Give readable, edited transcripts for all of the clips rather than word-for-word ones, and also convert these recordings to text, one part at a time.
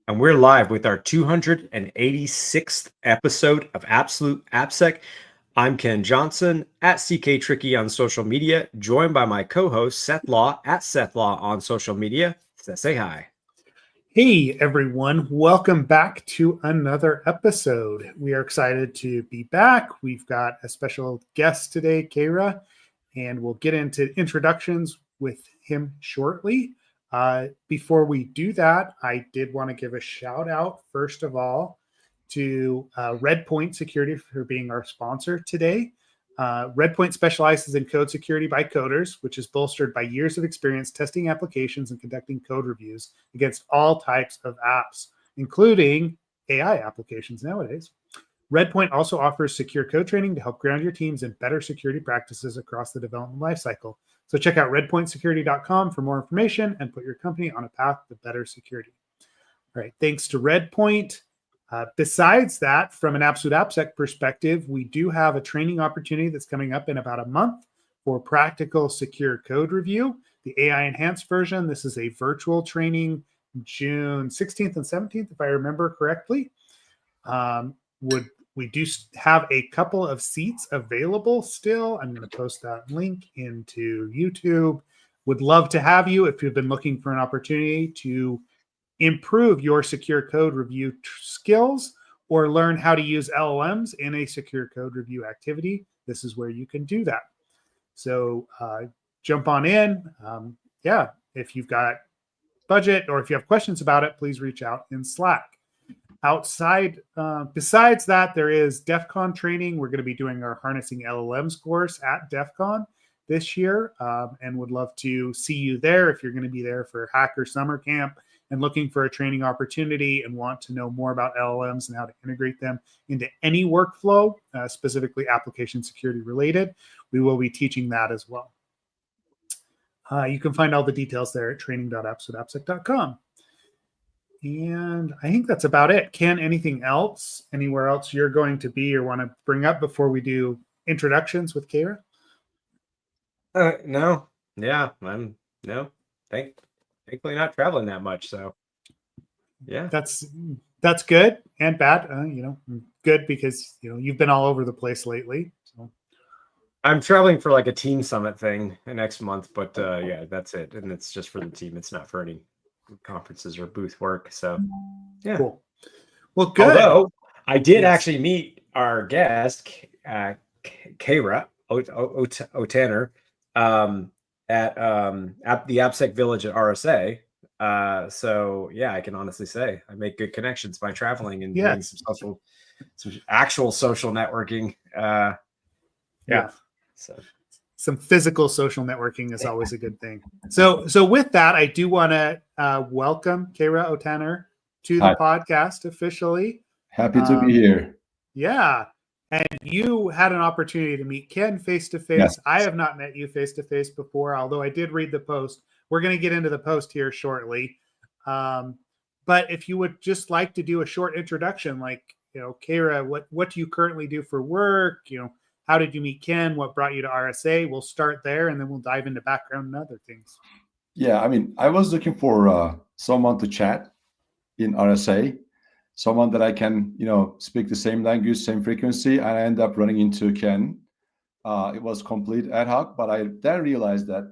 And we're live with our 286th episode of Absolute AppSec. I'm Ken Johnson at CK Tricky on social media, joined by my co-host Seth Law at Seth Law on social media. Seth, say hi. Hey everyone, welcome back to another episode. We are excited to be back. We've got a special guest today, Kayra, and we'll get into introductions with him shortly. Before we do that, I did want to give a shout out, first of all, to Redpoint Security for being our sponsor today. Redpoint specializes in code security by coders, which is bolstered by years of experience testing applications and conducting code reviews against all types of apps, including AI applications nowadays. Redpoint also offers secure code training to help ground your teams in better security practices across the development lifecycle. So check out redpointsecurity.com for more information and put your company on a path to better security. All right, thanks to Redpoint. Besides that, from an Absolute AppSec perspective, we do have a training opportunity that's coming up in about a month for practical secure code review, the AI enhanced version. This is a virtual training, June 16th and 17th, if I remember correctly. We do have a couple of seats available still. I'm going to post that link into YouTube. Would love to have you if you've been looking for an opportunity to improve your secure code review skills or learn how to use LLMs in a secure code review activity. This is where you can do that. So jump on in. If you've got budget or if you have questions about it, please reach out in Slack. Besides that, there is DEF CON training. We're going to be doing our Harnessing LLMs course at DEF CON this year, and would love to see you there if you're going to be there for Hacker Summer Camp and looking for a training opportunity and want to know more about LLMs and how to integrate them into any workflow, specifically application security related. We will be teaching that as well. You can find all the details there at training.absoluteappsec.com. And I think that's about it. Ken, anything else? Anywhere else you're going to be or want to bring up before we do introductions with Kayra? No. Yeah, I'm thankfully not traveling that much. So yeah. That's good and bad. Good because you've been all over the place lately. So I'm traveling for like a team summit thing next month, but yeah, that's it. And it's just for the team. It's not for any conferences or booth work. So yeah. Cool. Well, good. Although I did actually meet our guest, Kayra Otaner, at the AppSec Village at RSA. So yeah, I can honestly say I make good connections by traveling and doing some actual social networking. So some physical social networking is always a good thing. So with that, I do want to welcome Kayra Otaner to the podcast officially. Happy to be here. Yeah. And you had an opportunity to meet Ken face-to-face. Yes. I have not met you face-to-face before, although I did read the post. We're going to get into the post here shortly. But if you would just like to do a short introduction, like, Kayra, what do you currently do for work? How did you meet Ken? What brought you to RSA? We'll start there, and then we'll dive into background and other things. Yeah, I was looking for someone to chat in RSA, someone that I can, speak the same language, same frequency, and I end up running into Ken. It was complete ad hoc, but I then realized that,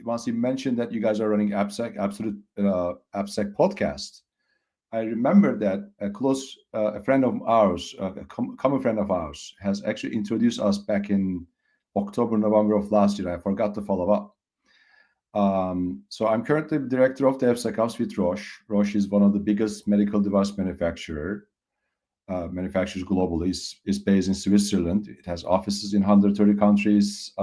once he mentioned that you guys are running AppSec, Absolute AppSec podcast, I remember that a friend of ours, a common friend of ours, has actually introduced us back in October, November of last year. I forgot to follow up. So I'm currently director of DevSecOps with Roche. Roche is one of the biggest medical device manufacturers globally. It's based in Switzerland. It has offices in 130 countries.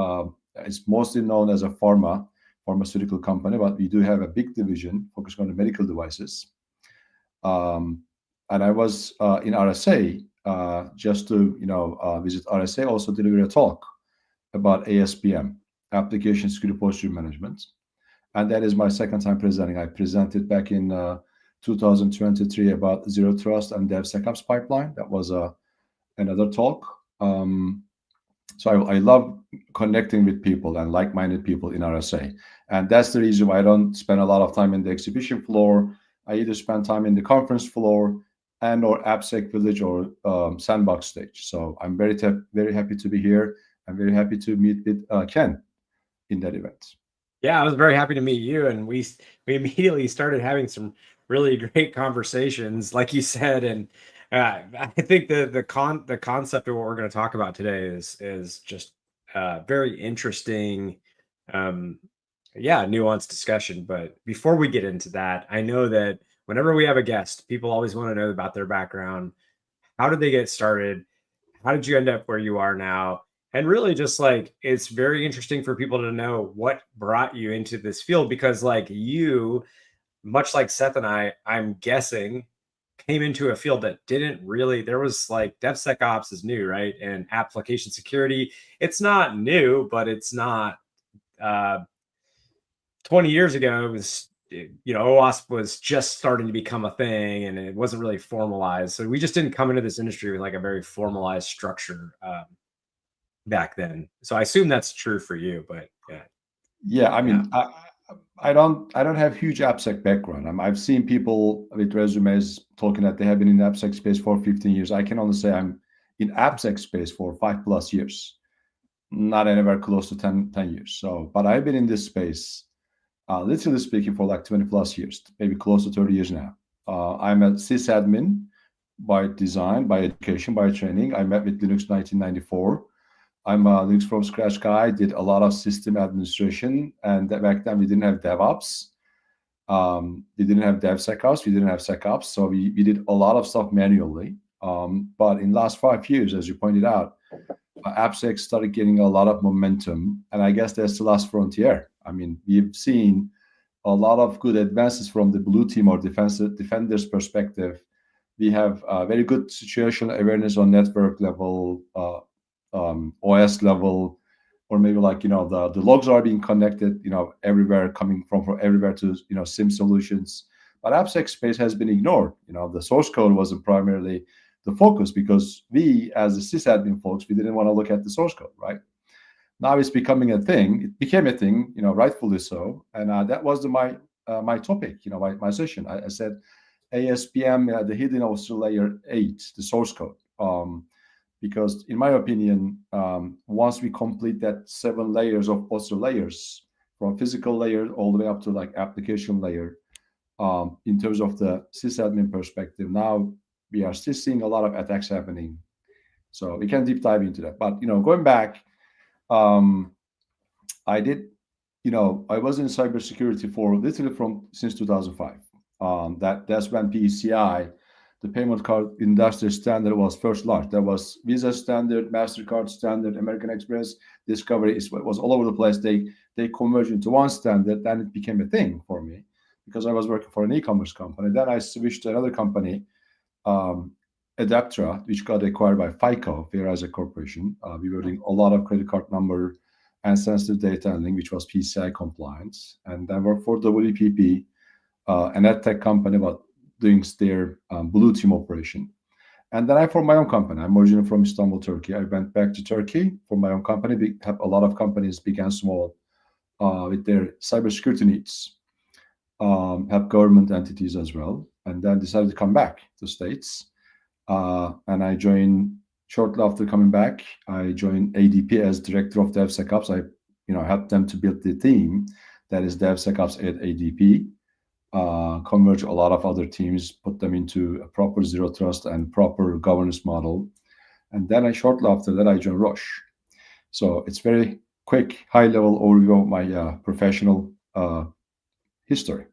It's mostly known as a pharmaceutical company, but we do have a big division focused on the medical devices. And I was in RSA just to visit RSA, also deliver a talk about ASPM, Application Security Posture Management, and that is my second time presenting. I presented back in 2023 about Zero Trust and DevSecOps pipeline. That was another talk. So I love connecting with people and like-minded people in RSA, and that's the reason why I don't spend a lot of time in the exhibition floor. I either spend time in the conference floor and or AppSec Village or Sandbox stage. So I'm very happy to be here. I'm very happy to meet with Ken in that event. Yeah, I was very happy to meet you, and we immediately started having some really great conversations, like you said. And I think the concept of what we're going to talk about today is just very interesting. Um, yeah, nuanced discussion. But before we get into that, I know that whenever we have a guest, people always want to know about their background. How did they get started? How did you end up where you are now? And really just like it's very interesting for people to know what brought you into this field, because like you, much like Seth and I'm guessing, came into a field that didn't really, there was like DevSecOps is new, right? And application security, it's not new, but it's not 20 years ago, it was, OWASP was just starting to become a thing, and it wasn't really formalized. So we just didn't come into this industry with like a very formalized structure back then. So I assume that's true for you, but yeah. Yeah, I mean, I don't have huge AppSec background. I've seen people with resumes talking that they have been in the AppSec space for 15 years. I can only say I'm in AppSec space for 5+ years, not anywhere close to 10 years. So, but I've been in this space, literally speaking, for like 20+ years, maybe close to 30 years now. I'm a sysadmin by design, by education, by training. I met with Linux 1994. I'm a Linux from scratch guy. Did a lot of system administration, and back then we didn't have DevOps. We didn't have DevSecOps. We didn't have SecOps, so we did a lot of stuff manually. But in the last 5 years, as you pointed out, AppSec started getting a lot of momentum, and I guess that's the last frontier. I mean, we've seen a lot of good advances from the blue team or defenders perspective. We have very good situational awareness on network level, OS level, or maybe like the logs are being connected everywhere, coming from everywhere to SIM solutions. But AppSec space has been ignored. The source code wasn't primarily the focus because we, as the sysadmin folks, we didn't want to look at the source code, right? Now it's becoming a thing. It became a thing, rightfully so. And that was my topic, my session. I said ASPM, the hidden Auster layer 8, the source code. Because in my opinion, once we complete that 7 layers of Auster layers, from physical layer all the way up to like application layer, in terms of the sysadmin perspective, now we are still seeing a lot of attacks happening. So we can deep dive into that. But going back, I did, I was in cybersecurity for literally since 2005. That's when PCI, the payment card industry standard, was first launched. There was Visa standard, MasterCard standard, American Express, Discovery. It was all over the place. They converged into one standard. Then it became a thing for me because I was working for an e-commerce company. Then I switched to another company, Adaptra, which got acquired by FICO, Fair as a corporation. We were doing a lot of credit card number and sensitive data handling, which was PCI compliance. And I worked for WPP, an ad tech company, about doing their blue team operation. And then I formed my own company. I'm originally from Istanbul, Turkey. I went back to Turkey for my own company. We have a lot of companies, big and small, with their cybersecurity needs. Have government entities as well. And then decided to come back to States. And I joined, shortly after coming back, I joined ADP as director of DevSecOps. I helped them to build the team that is DevSecOps at ADP. Converge a lot of other teams, put them into a proper zero trust and proper governance model. And then shortly after that, I joined Roche. So it's very quick, high-level overview of my professional history.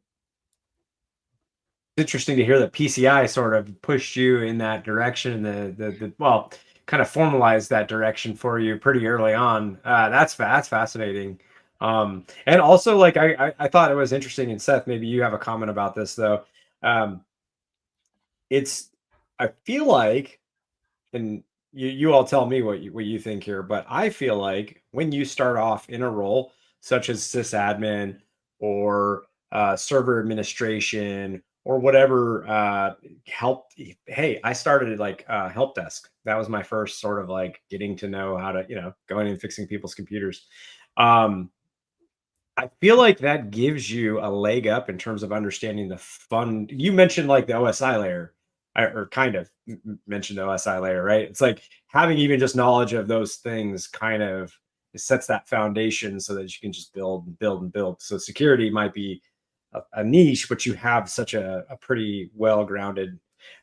It's interesting to hear that PCI sort of pushed you in that direction, the well, kind of formalized that direction for you pretty early on. That's fascinating. And also, like, I thought it was interesting, and Seth, maybe you have a comment about this though. I feel like, and you all tell me what you think here, but I feel like when you start off in a role such as sysadmin or server administration or whatever, help. Hey, I started like help desk. That was my first sort of like getting to know how to, go in and fixing people's computers. I feel like that gives you a leg up in terms of understanding the fun. You mentioned like the OSI layer, or kind of mentioned the OSI layer, right? It's like having even just knowledge of those things kind of sets that foundation so that you can just build and build and build. So security might be a niche, but you have such a pretty well-grounded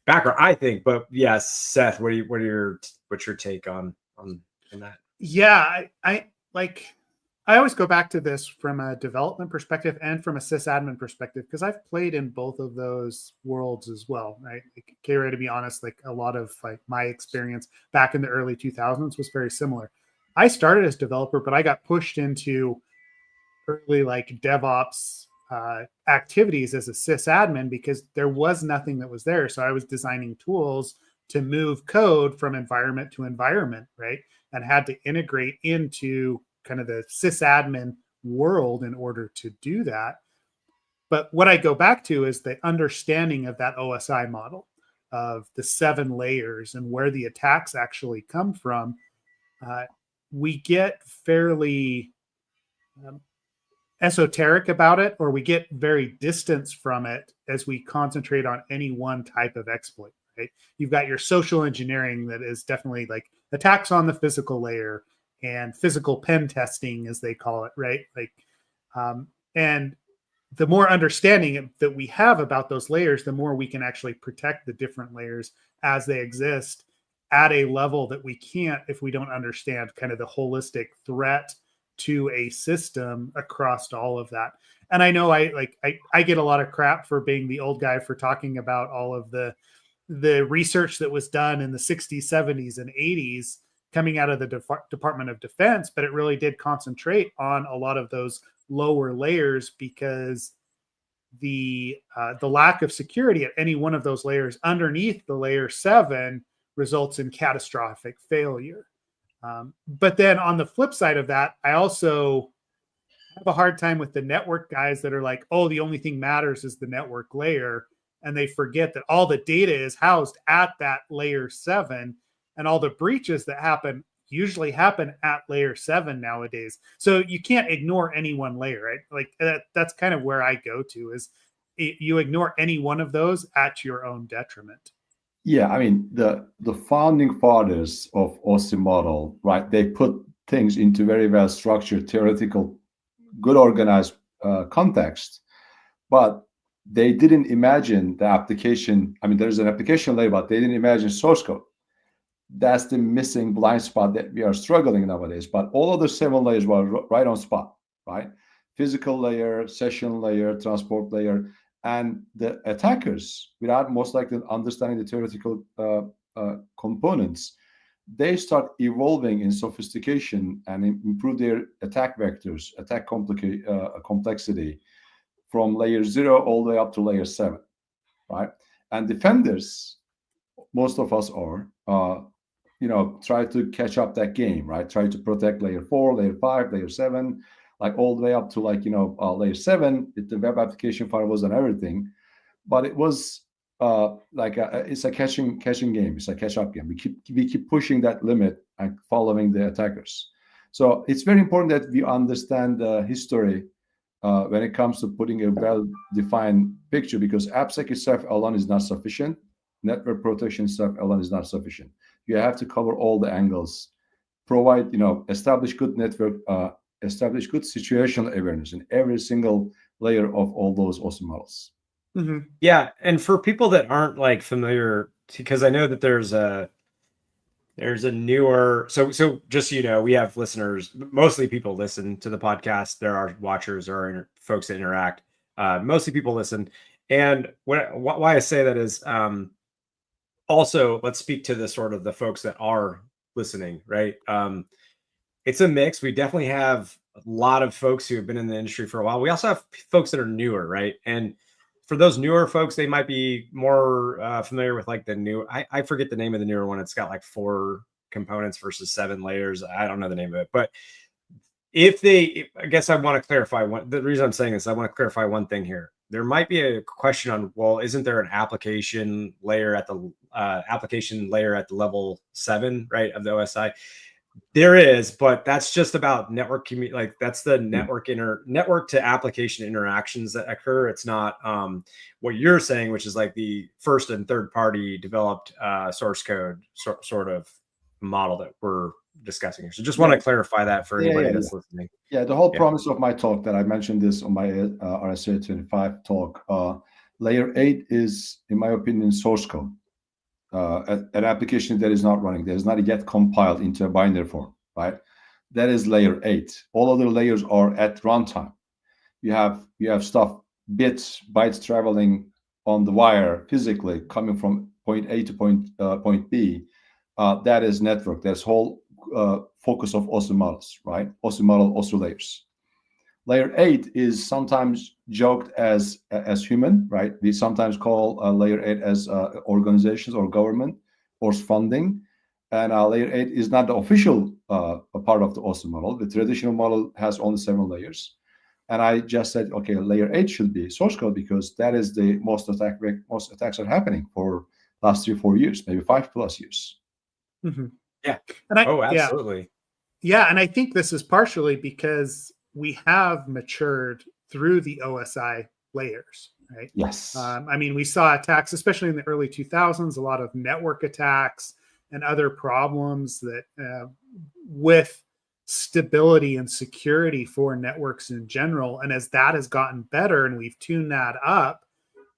background, I think. But yes, Seth, what's your take on that? Yeah, I like. I always go back to this from a development perspective and from a sysadmin perspective, because I've played in both of those worlds as well. Right, like, Kayra, to be honest, like a lot of like my experience back in the early 2000s was very similar. I started as developer, but I got pushed into early like DevOps activities as a sysadmin because there was nothing that was there. So I was designing tools to move code from environment to environment, right? And had to integrate into kind of the sysadmin world in order to do that. But what I go back to is the understanding of that OSI model of the 7 layers and where the attacks actually come from. We get fairly esoteric about it, or we get very distanced from it as we concentrate on any one type of exploit, right? You've got your social engineering that is definitely like attacks on the physical layer and physical pen testing, as they call it, right? Like, and the more understanding that we have about those layers, the more we can actually protect the different layers as they exist at a level that we can't if we don't understand kind of the holistic threat to a system across all of that. And I know I get a lot of crap for being the old guy for talking about all of the research that was done in the 60s, 70s, and 80s coming out of the Department of Defense, but it really did concentrate on a lot of those lower layers because the lack of security at any one of those layers underneath the layer 7 results in catastrophic failure. But then on the flip side of that, I also have a hard time with the network guys that are like, oh, the only thing matters is the network layer. And they forget that all the data is housed at that layer 7, and all the breaches that happen usually happen at layer 7 nowadays. So you can't ignore any one layer, right? Like that's kind of where I go to is you ignore any one of those at your own detriment. Yeah, I mean the founding fathers of OSI model, right? They put things into very well structured, theoretical, good organized context, but they didn't imagine the application. I mean, there's an application layer, but they didn't imagine source code. That's the missing blind spot that we are struggling nowadays. But all of the 7 layers were right on spot, right? Physical layer, session layer, transport layer, and the attackers, without most likely understanding the theoretical components, they start evolving in sophistication and improve their attack vectors, attack complexity from layer 0 all the way up to layer 7, right? And defenders, most of us are, try to catch up that game, right? Try to protect layer 4, layer 5, layer 7, like all the way up to layer 7 with the web application firewalls and everything. But it was it's a catching game. It's a catch up game. We keep pushing that limit and following the attackers. So it's very important that we understand the history when it comes to putting a well-defined picture, because AppSec itself alone is not sufficient. Network protection itself alone is not sufficient. You have to cover all the angles, provide, establish good network, establish good situational awareness in every single layer of all those OSI models. Mm-hmm. Yeah, and for people that aren't like familiar, because I know that there's a newer, so just so we have listeners, mostly people listen to the podcast. There are watchers or folks that interact. Mostly people listen, and why I say that is also, let's speak to the sort of the folks that are listening, right? It's a mix. We definitely have a lot of folks who have been in the industry for a while. We also have folks that are newer, right? And for those newer folks, they might be more familiar with like the new, I forget the name of the newer one. It's got like 4 components versus 7 layers. I don't know the name of it, but I guess I want to clarify the reason I'm saying this, I want to clarify one thing here. There might be a question on, well, isn't there an application layer at the level 7, right, of the OSI? There is, but that's just about network like that's the network to application interactions that occur. It's not what you're saying, which is like the first and third party developed source code sort of model that we're discussing here. So just want to clarify that for anybody that's listening. Yeah, the whole promise of my talk that I mentioned this on my RSA 25 talk. Layer 8 is, in my opinion, source code. An application that is not running, that is not yet compiled into a binary form, right? That is layer 8. All other layers are at runtime. You have stuff, bytes traveling on the wire physically coming from point A to point B. That is network. That's whole focus of OSI models, right? OSI model, OSI layers. Layer 8 is sometimes joked as human, right? We sometimes call layer 8 as organizations or government or funding. And layer 8 is not the official part of the OSI model. The traditional model has only 7 layers. And I just said, okay, layer 8 should be source code because that is the most attacks are happening for last 3-4 years, maybe 5+ years. Mm-hmm. Yeah. And absolutely. Yeah. And I think this is partially because we have matured through the OSI layers, right? Yes. I mean, we saw attacks, especially in the early 2000s, a lot of network attacks and other problems that with stability and security for networks in general. And as that has gotten better and we've tuned that up,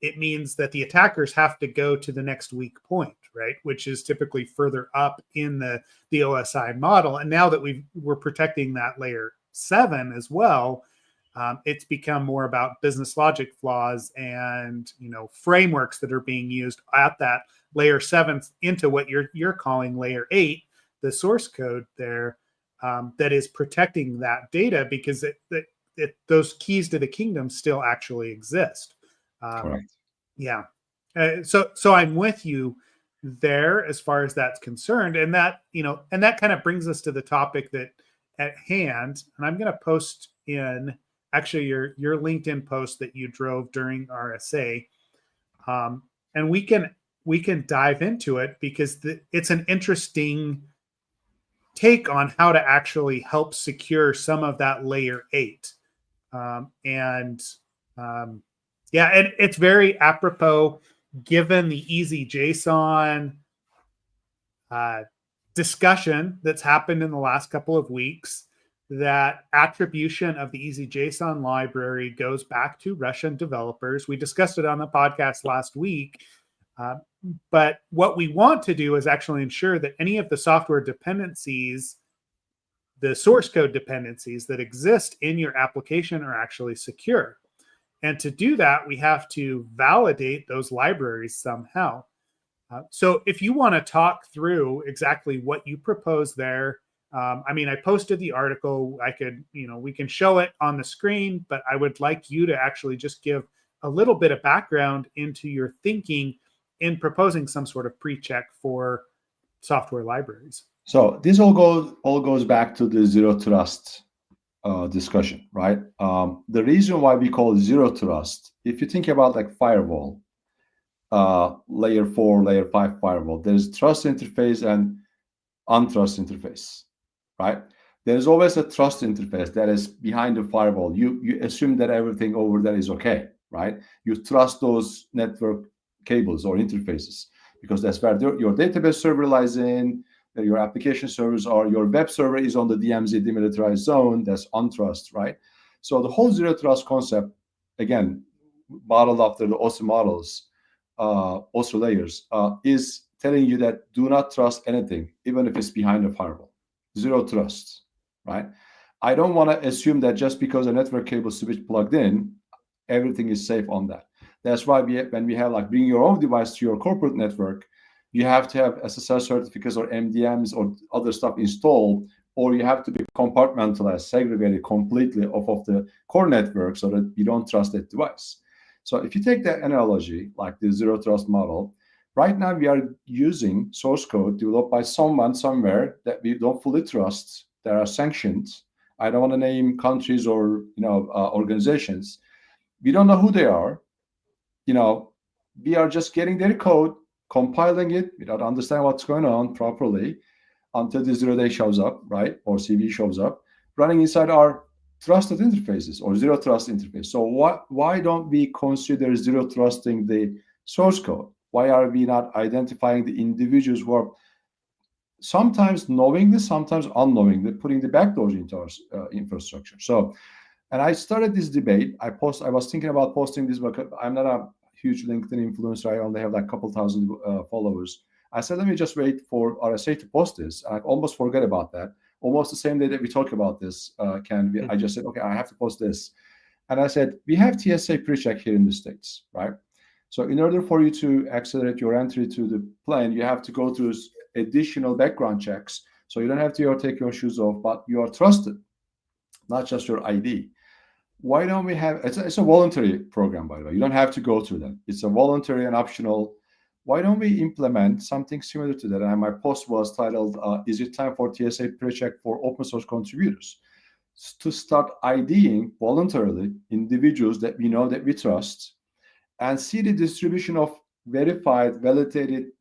it means that the attackers have to go to the next weak point, right? Which is typically further up in the OSI model. And now that we're protecting that layer 7 as well, it's become more about business logic flaws and frameworks that are being used at that layer 7 into what you're calling layer 8, the source code there, that is protecting that data because those keys to the kingdom still actually exist. Correct. Yeah. So I'm with you there as far as that's concerned. And that kind of brings us to the topic that at hand, and I'm going to post in actually your LinkedIn post that you drove during RSA. And we can dive into it because it's an interesting take on how to actually help secure some of that layer 8. Yeah, and it's very apropos given the easy JSON discussion that's happened in the last couple of weeks. That attribution of the easy JSON library goes back to Russian developers. We discussed it on the podcast last week. But what we want to do is actually ensure that any of the software dependencies, the source code dependencies that exist in your application are actually secure. And to do that, we have to validate those libraries somehow. So if you want to talk through exactly what you propose there, I mean, I posted the article. We can show it on the screen, but I would like you to actually just give a little bit of background into your thinking in proposing some sort of pre-check for software libraries. So this all goes back to the zero trust discussion, right? The reason why we call zero trust, if you think about like firewall, layer 4, layer 5 firewall, there's trust interface and untrust interface, right? There's always a trust interface that is behind the firewall. You assume that everything over there is okay, right? You trust those network cables or interfaces because that's where your database server lies in, your application servers are, your web server is on the DMZ, demilitarized zone, that's untrust, right? So the whole zero trust concept, again, modeled after the OSI models, OSI layers, is telling you that do not trust anything, even if it's behind a firewall. Zero trust, right? I don't want to assume that just because a network cable switch plugged in, everything is safe on that. That's why when we have like bring your own device to your corporate network, you have to have SSL certificates or MDMs or other stuff installed, or you have to be compartmentalized, segregated completely off of the core network so that you don't trust that device. So if you take that analogy, like the zero trust model, right now we are using source code developed by someone somewhere that we don't fully trust. There are sanctions. I don't want to name countries or organizations. We don't know who they are. We are just getting their code, compiling it without understanding what's going on properly, until the 0-day shows up, right? Or CVE shows up, running inside our trusted interfaces or zero trust interface. So why don't we consider zero trusting the source code? Why are we not identifying the individuals who are sometimes knowingly, sometimes unknowingly putting the backdoors into our infrastructure? So, and I started this debate. I was thinking about posting this, but I'm not a huge LinkedIn influencer. I only have like a couple thousand followers. I said, let me just wait for RSA to post this. And I almost forget about that. Almost the same day that we talk about this, I just said, okay, I have to post this. And I said, we have TSA pre-check here in the States, right? So in order for you to accelerate your entry to the plane, you have to go through additional background checks. So you don't have to take your shoes off, but you are trusted, not just your ID. Why don't we have, it's a voluntary program, by the way. You don't have to go through that. It's a voluntary and optional. Why don't we implement something similar to that? And my post was titled, is it time for TSA pre-check for open source contributors? To start IDing voluntarily individuals that we know that we trust and see the distribution of verified, validated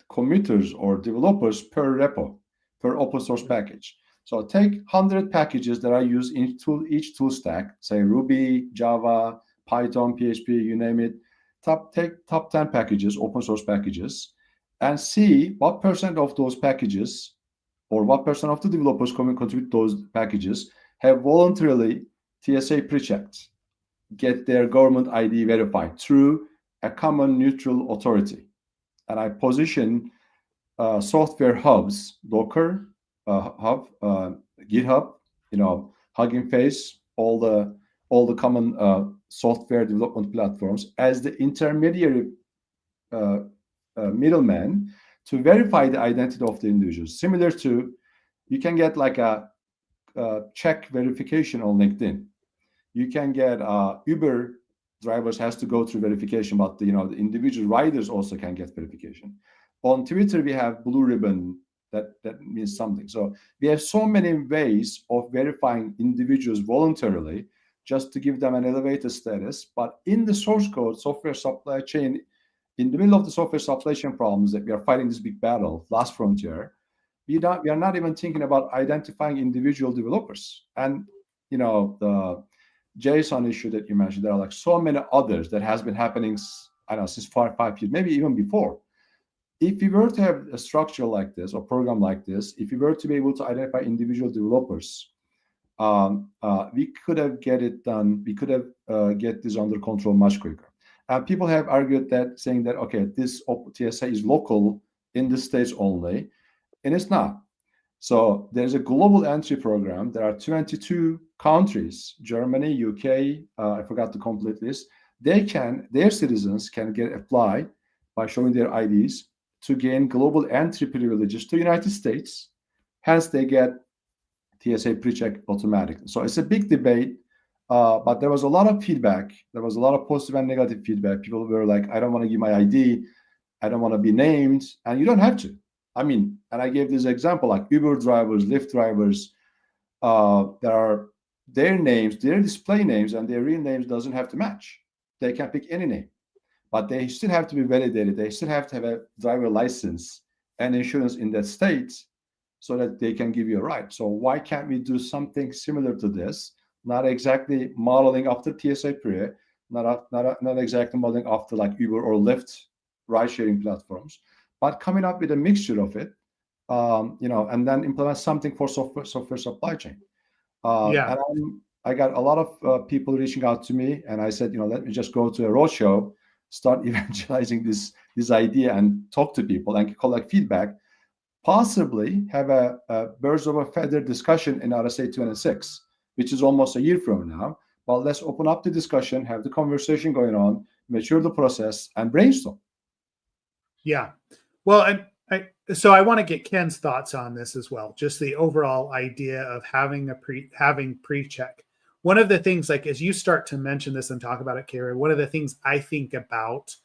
committers or developers per repo, per open source package. So take 100 packages that I use in each tool stack, say Ruby, Java, Python, PHP, you name it. Take top 10 packages, open source packages, and see what percent of those packages or what percent of the developers contribute those packages have voluntarily TSA pre-checked, get their government ID verified through a common neutral authority. And I position software hubs, Docker hub, GitHub, Hugging Face, all the common software development platforms as the intermediary middleman to verify the identity of the individuals. Similar to, you can get like a check verification on LinkedIn. You can get Uber drivers has to go through verification, but the individual riders also can get verification. On Twitter, we have Blue Ribbon. That means something. So we have so many ways of verifying individuals voluntarily just to give them an elevated status. But in the source code, software supply chain, in the middle of the software supply chain problems that we are fighting this big battle, last frontier, we are not even thinking about identifying individual developers. And the JSON issue that you mentioned, there are like so many others that has been happening, I don't know, since 5 years, maybe even before. If we were to have a structure like this or program like this, if we were to be able to identify individual developers, we could have get it done. We could have get this under control much quicker. People have argued that, saying that, okay, this TSA is local in the States only, and it's not. So there's a global entry program. There are 22 countries, Germany, UK, I forgot the complete list. Their citizens can apply by showing their IDs to gain global entry privileges to the United States. Hence, they get TSA pre-check automatically. So it's a big debate, but there was a lot of feedback. There was a lot of positive and negative feedback. People were like, I don't want to give my ID. I don't want to be named. And you don't have to. I mean, and I gave this example, like Uber drivers, Lyft drivers, there are their names, their display names, and their real names doesn't have to match. They can pick any name, but they still have to be validated. They still have to have a driver license and insurance in that state so that they can give you a ride. So why can't we do something similar to this? Not exactly modeling after TSA pre, not exactly modeling after like Uber or Lyft ride-sharing platforms, but coming up with a mixture of it, and then implement something for software supply chain. And I got a lot of people reaching out to me, and I said, let me just go to a roadshow, start evangelizing this idea, and talk to people and collect feedback. Possibly have a birds of a feather discussion in RSA 26, which is almost a year from now. But let's open up the discussion, have the conversation going on, mature the process, and brainstorm. Yeah. Well, so I want to get Ken's thoughts on this as well. Just the overall idea of having pre-check. One of the things, like as you start to mention this and talk about it, Kayra, one of the things I think about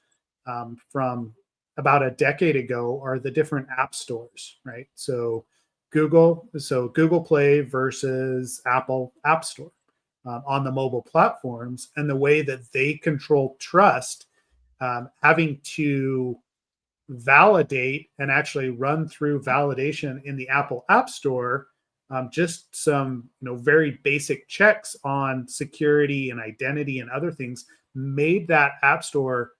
from about a decade ago are the different app stores, right? So Google Play versus Apple App Store on the mobile platforms, and the way that they control trust, having to validate and actually run through validation in the Apple App Store, just some very basic checks on security and identity and other things made that App Store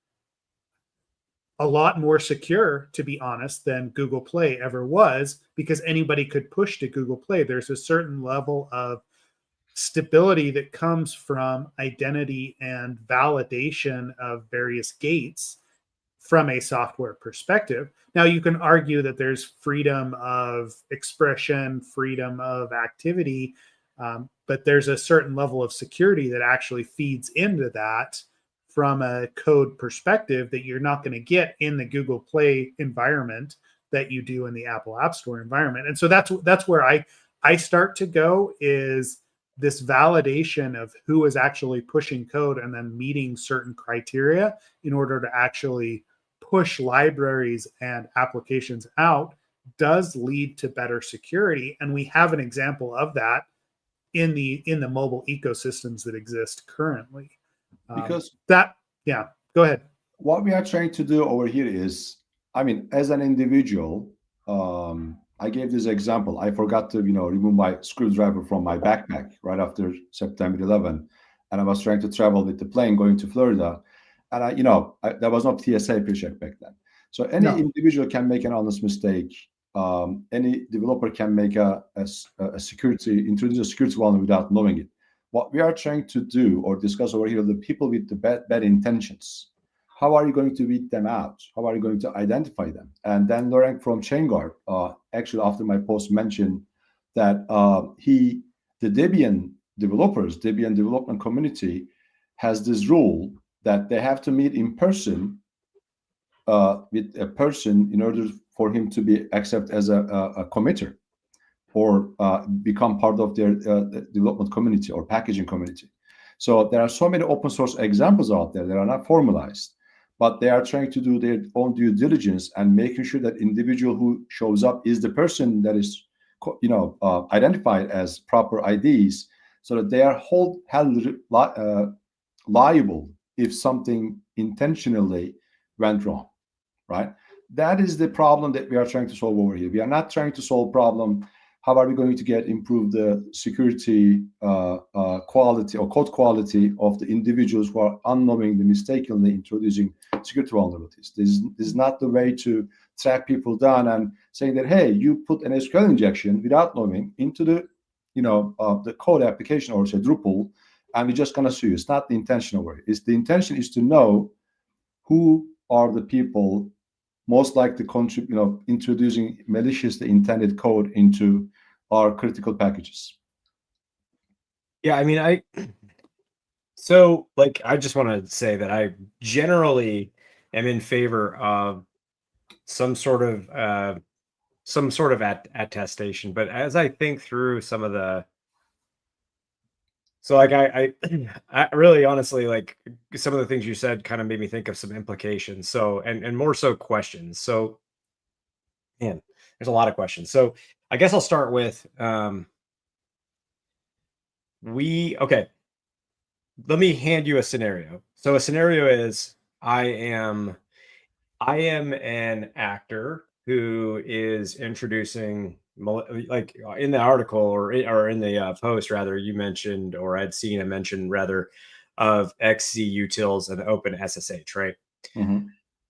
a lot more secure, to be honest, than Google Play ever was, because anybody could push to Google Play. There's a certain level of stability that comes from identity and validation of various gates from a software perspective. Now, you can argue that there's freedom of expression, freedom of activity, but there's a certain level of security that actually feeds into that from a code perspective that you're not going to get in the Google Play environment that you do in the Apple App Store environment. And so that's where I start to go, is this validation of who is actually pushing code and then meeting certain criteria in order to actually push libraries and applications out does lead to better security. And we have an example of that in the mobile ecosystems that exist currently. Because yeah, go ahead. What we are trying to do over here is, I mean, as an individual, I gave this example. I forgot to, remove my screwdriver from my backpack right after September 11, and I was trying to travel with the plane going to Florida, and there was no TSA pre-check back then. So any individual can make an honest mistake. Any developer can make introduce a security vulnerability without knowing it. What we are trying to do or discuss over here are the people with the bad intentions. How are you going to weed them out? How are you going to identify them? And then Laurent from ChainGuard, actually after my post, mentioned that the Debian development community has this rule that they have to meet in person with a person in order for him to be accepted as a committer or become part of their development community or packaging community. So there are so many open source examples out there that are not formalized, but they are trying to do their own due diligence and making sure that individual who shows up is the person that is, identified as proper IDs, so that they are held liable if something intentionally went wrong, right? That is the problem that we are trying to solve over here. We are not trying to solve problem. How are we going to improve the security quality or code quality of the individuals who are unknowingly, mistakenly introducing security vulnerabilities? This is not the way to track people down and saying that, hey, you put an SQL injection without knowing into the, the code application or say Drupal, and we're just going to sue you. It's not the intention over it. The intention is to know who are the people most likely introducing maliciously intended code into our critical packages. Yeah, I mean, I just want to say that I generally am in favor of some sort of attestation, but as I think through some of the, so like I really honestly, like, some of the things you said kind of made me think of some implications. So and more so questions. So man, there's a lot of questions. So I guess I'll start with okay. Let me hand you a scenario. So a scenario is I am an actor who is introducing, like in the article or in the post rather, you mentioned, or I'd seen a mention rather, of XZ utils and Open SSH, right? Mm-hmm.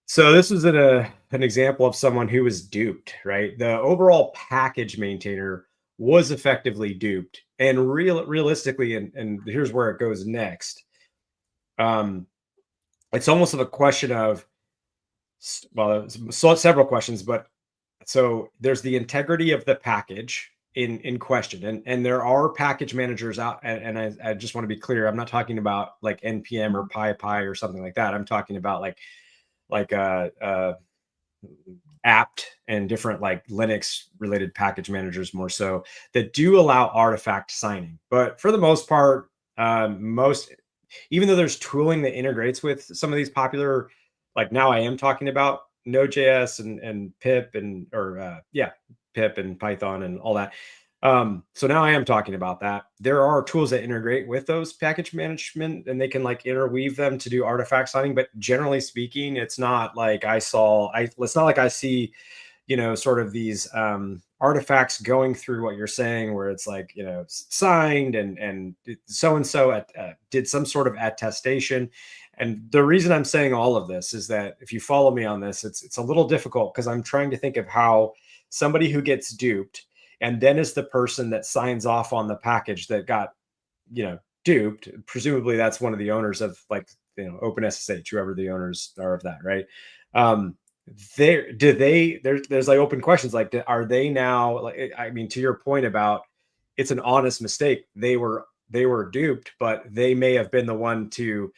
So this was an example of someone who was duped, right? The overall package maintainer was effectively duped, and realistically, and here's where it goes next. It's almost of a question of, well, so several questions, but so there's the integrity of the package in question, and there are package managers out, and I just want to be clear, I'm not talking about like npm or PyPy or something like that. I'm talking about like apt and different like Linux related package managers, more so, that do allow artifact signing. But for the most part, even though there's tooling that integrates with some of these popular, like now I am talking about Node.js and pip and pip and Python and all that. So now I am talking about that. There are tools that integrate with those package management, and they can like interweave them to do artifact signing. But generally speaking, it's not like it's not like I see, sort of these artifacts going through what you're saying, where it's like, signed and so and so did some sort of attestation. And the reason I'm saying all of this is that if you follow me on this, it's a little difficult because I'm trying to think of how somebody who gets duped and then is the person that signs off on the package that got, duped. Presumably that's one of the owners of like, OpenSSH, whoever the owners are of that, right? There's like open questions like, are they now, like, I mean, to your point about it's an honest mistake, they were duped, but they may have been the one to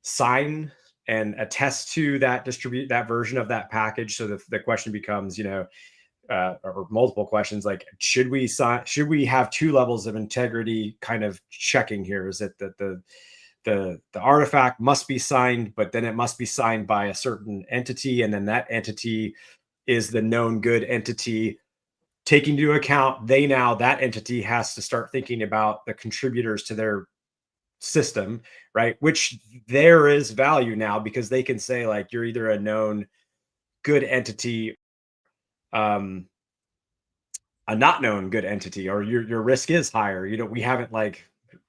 sign and attest to that that version of that package. So the question becomes, or multiple questions like, should we have two levels of integrity kind of checking here? Is it that the artifact must be signed, but then it must be signed by a certain entity, and then that entity is the known good entity, taking into account that entity has to start thinking about the contributors to their system, right? Which there is value now because they can say like, you're either a known good entity, a not known good entity, or your risk is higher. We haven't like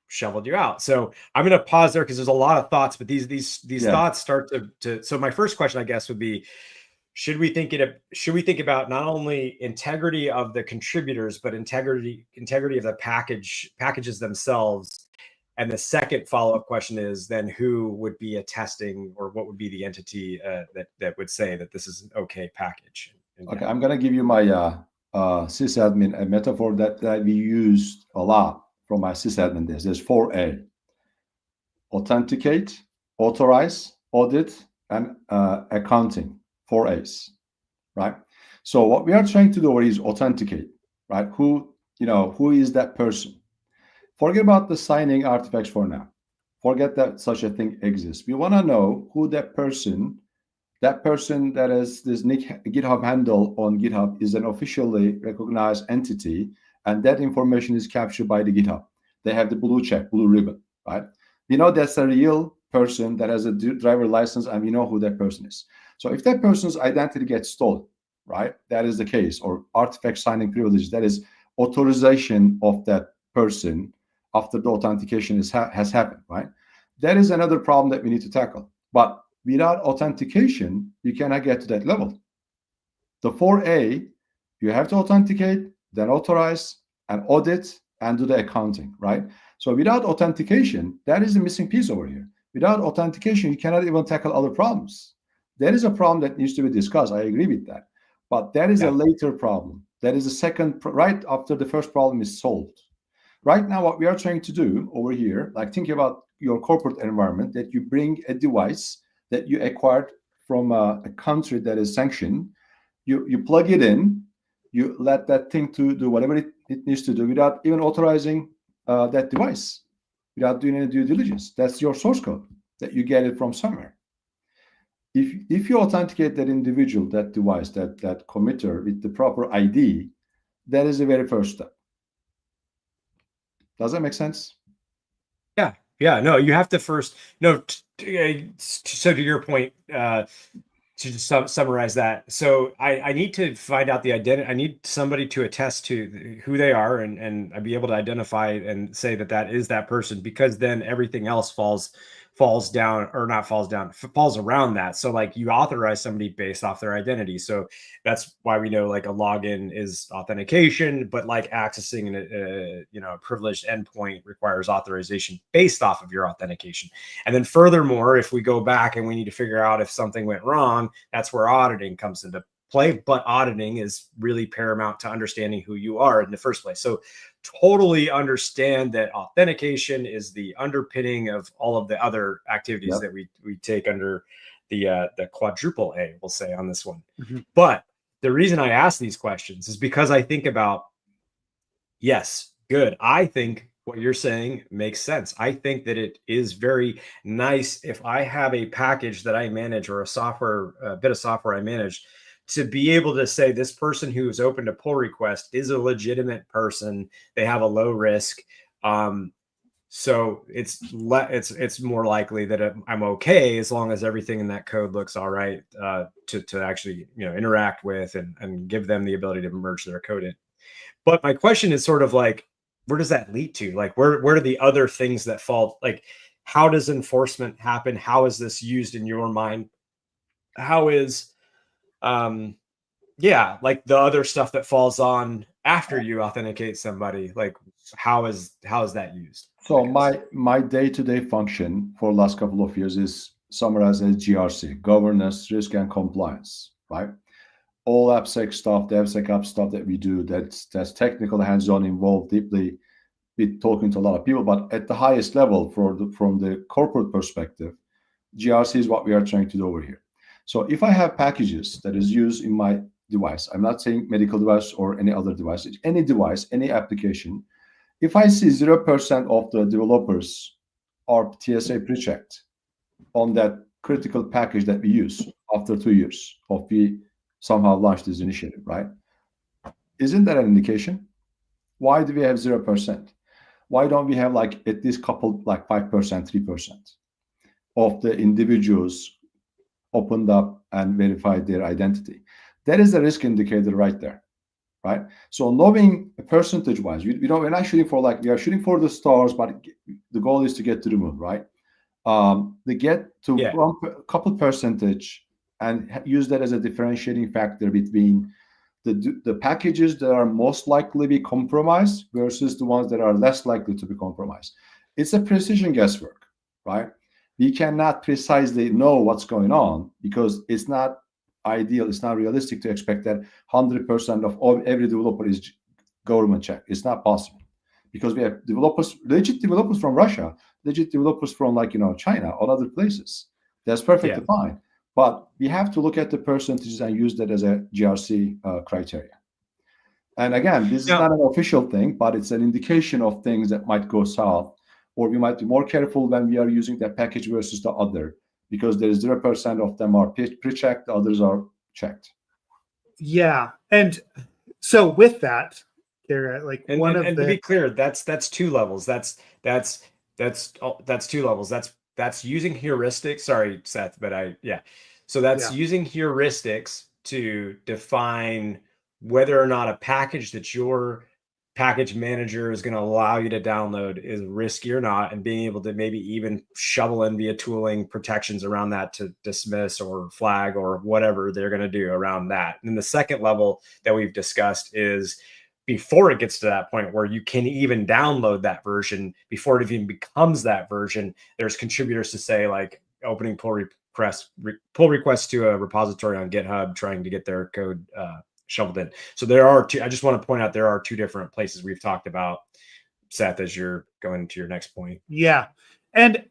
shoveled you out. So I'm going to pause there because there's a lot of thoughts, but these thoughts start to. So my first question, I guess, would be, should we think about not only integrity of the contributors, but integrity of the packages themselves? And the second follow-up question is then who would be attesting, or what would be the entity that would say that this is an okay package? Okay, I'm going to give you my sysadmin a metaphor that we used a lot from my sysadmin days. There's 4A: authenticate, authorize, audit, and accounting. 4A's, right? So what we are trying to do is authenticate, right? Who is that person? Forget about the signing artifacts for now. Forget that such a thing exists. We want to know who that person that is this GitHub handle on GitHub is an officially recognized entity, and that information is captured by the GitHub. They have the blue ribbon, right? We know that's a real person that has a driver license, and we know who that person is. So if that person's identity gets stolen, right, that is the case, or artifact signing privilege, that is authorization of that person after the authentication has happened, right? That is another problem that we need to tackle. But without authentication, you cannot get to that level. The 4A, you have to authenticate, then authorize, and audit, and do the accounting, right? So without authentication, that is the missing piece over here. Without authentication, you cannot even tackle other problems. That is a problem that needs to be discussed. I agree with that. But that is a later problem. That is the second, right after the first problem is solved. Right now, what we are trying to do over here, like think about your corporate environment, that you bring a device that you acquired from a country that is sanctioned, you plug it in, you let that thing to do whatever it needs to do without even authorizing that device, without doing any due diligence. That's your source code that you get it from somewhere. If you authenticate that individual, that device, that committer with the proper ID, that is the very first step. Does that make sense? Yeah. No, you have to first. No. So to your point, to just summarize that. So I need to find out the identity. I need somebody to attest to who they are, and I'd be able to identify and say that is that person, because then everything else falls down, or not falls down, falls around that. So like you authorize somebody based off their identity. So that's why we know like a login is authentication, but like accessing a privileged endpoint requires authorization based off of your authentication. And then furthermore, if we go back and we need to figure out if something went wrong, that's where auditing comes into play. But auditing is really paramount to understanding who you are in the first place. So totally understand that authentication is the underpinning of all of the other activities that we take under the quadruple A, we'll say, on this one. Mm-hmm. But the reason I ask these questions is because I think about, yes, good. I think what you're saying makes sense. I think that it is very nice if I have a package that I manage, or a bit of software I manage, to be able to say this person who is open to pull request is a legitimate person. They have a low risk. So it's more likely that I'm okay as long as everything in that code looks all right to actually interact with and give them the ability to merge their code in. But my question is sort of like, where does that lead to? Like, where are the other things that fall? Like, how does enforcement happen? How is this used in your mind? How is like the other stuff that falls on after you authenticate somebody, like how is that used? So my day-to-day function for the last couple of years is summarized as GRC, governance, risk, and compliance, right? All AppSec stuff, the AppSec stuff that we do, that's technical, hands-on, involved deeply with talking to a lot of people. But at the highest level, from the corporate perspective, GRC is what we are trying to do over here. So if I have packages that is used in my device, I'm not saying medical device or any other device, any device, any application, if I see 0% of the developers are TSA pre-checked on that critical package that we use after 2 years of we somehow launched this initiative, right? Isn't that an indication? Why do we have 0%? Why don't we have like at least couple, like 5%, 3% of the individuals opened up and verified their identity? That is the risk indicator right there, right? So knowing percentage-wise, we're not shooting for we are shooting for the stars, but the goal is to get to the moon, right? They get to a couple percentage and use that as a differentiating factor between the packages that are most likely to be compromised versus the ones that are less likely to be compromised. It's a precision guesswork, right? We cannot precisely know what's going on because it's not ideal. It's not realistic to expect that 100% of every developer is government checked. It's not possible because we have developers, legit developers from Russia, legit developers from China or other places. That's perfectly fine. But we have to look at the percentages and use that as a GRC criteria. And again, this is not an official thing, but it's an indication of things that might go south, or we might be more careful when we are using that package versus the other, because there is 0% of them are pre-checked, the others are checked. Yeah. And so with that, Kayra, to be clear, that's 2 levels. That's 2 levels. That's using heuristics. Sorry, Seth, but so that's using heuristics to define whether or not a package that your package manager is going to allow you to download is risky or not, and being able to maybe even shovel in via tooling protections around that to dismiss or flag or whatever they're going to do around that. And then the second level that we've discussed is before it gets to that point where you can even download that version, before it even becomes that version, there's contributors to say like opening pull requests to a repository on GitHub, trying to get their code shoveled in. So there are 2. I just want to point out there are 2 different places we've talked about, Seth, as you're going to your next point. Yeah. And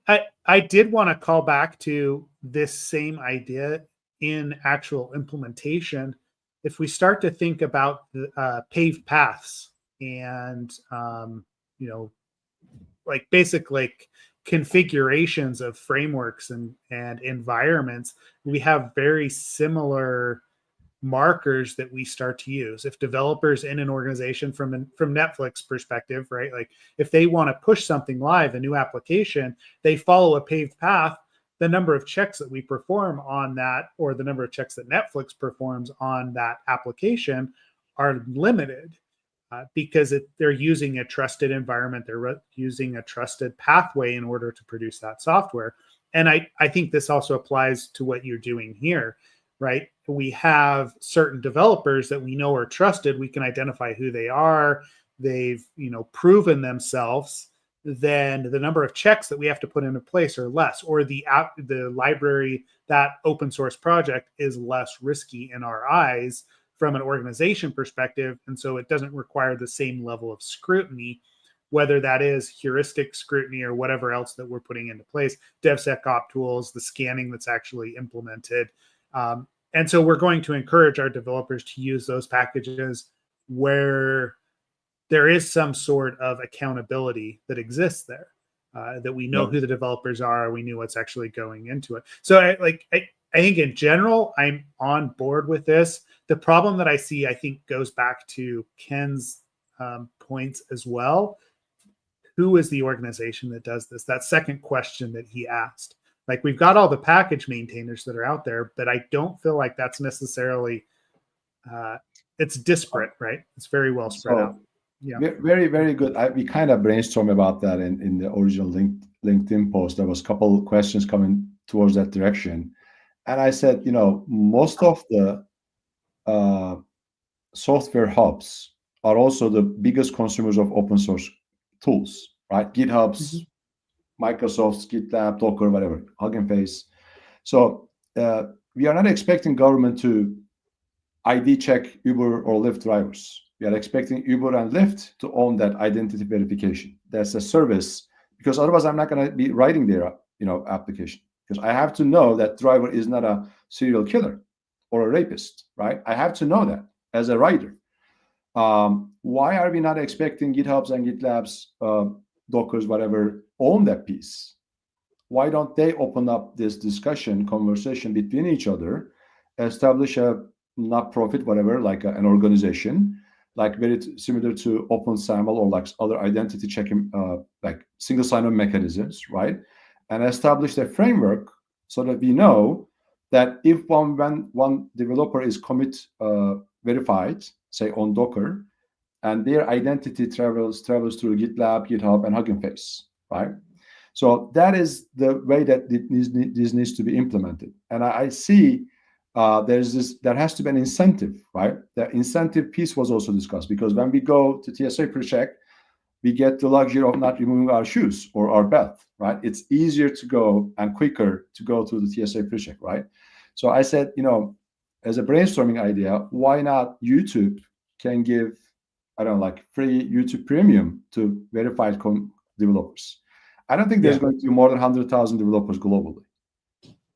I did want to call back to this same idea in actual implementation. If we start to think about the paved paths and, basic configurations of frameworks and environments, we have very similar markers that we start to use. If developers in an organization from Netflix perspective, right? Like if they want to push something live, a new application, they follow a paved path. The number of checks that we perform on that, or the number of checks that Netflix performs on that application, are limited because they're using a trusted environment. They're using a trusted pathway in order to produce that software. And I think this also applies to what you're doing here, right? We have certain developers that we know are trusted. We can identify who they are. They've, proven themselves. Then the number of checks that we have to put into place are less, or the library, that open source project is less risky in our eyes from an organization perspective. And so it doesn't require the same level of scrutiny, whether that is heuristic scrutiny or whatever else that we're putting into place, DevSecOps tools, the scanning that's actually implemented. And so we're going to encourage our developers to use those packages where there is some sort of accountability that exists there, that we know who the developers are, we knew what's actually going into it. So I think in general, I'm on board with this. The problem that I see, I think, goes back to Ken's points as well. Who is the organization that does this? That second question that he asked. Like, we've got all the package maintainers that are out there, but I don't feel like that's necessarily, it's disparate, right? It's very well spread out. Yeah. Very, very good. We kind of brainstormed about that in the original LinkedIn post. There was a couple of questions coming towards that direction. And I said, most of the software hubs are also the biggest consumers of open source tools, right? GitHub's, Microsoft's, GitLab, Docker, whatever, Hugging Face. So we are not expecting government to ID check Uber or Lyft drivers. We are expecting Uber and Lyft to own that identity verification. That's a service, because otherwise I'm not going to be writing their application, because I have to know that driver is not a serial killer or a rapist, right? I have to know that as a writer. Why are we not expecting GitHubs and GitLabs, Dockers, whatever, own that piece? Why don't they open up this discussion, conversation between each other, establish a not-profit, whatever, like an organization, like very similar to OpenSAML or like other identity checking, like single sign-on mechanisms, right? And establish a framework so that we know that if one developer is commit verified, say on Docker, and their identity travels through GitLab, GitHub, and Hugging Face, right? So that is the way that this needs to be implemented. And I see there has to be an incentive, right? The incentive piece was also discussed, because when we go to TSA pre-check, we get the luxury of not removing our shoes or our belt, right? It's easier to go and quicker to go through the TSA pre-check, right? So I said, as a brainstorming idea, why not YouTube can give, I don't know, like free YouTube Premium to verified developers? I don't think there's going to be more than 100,000 developers globally,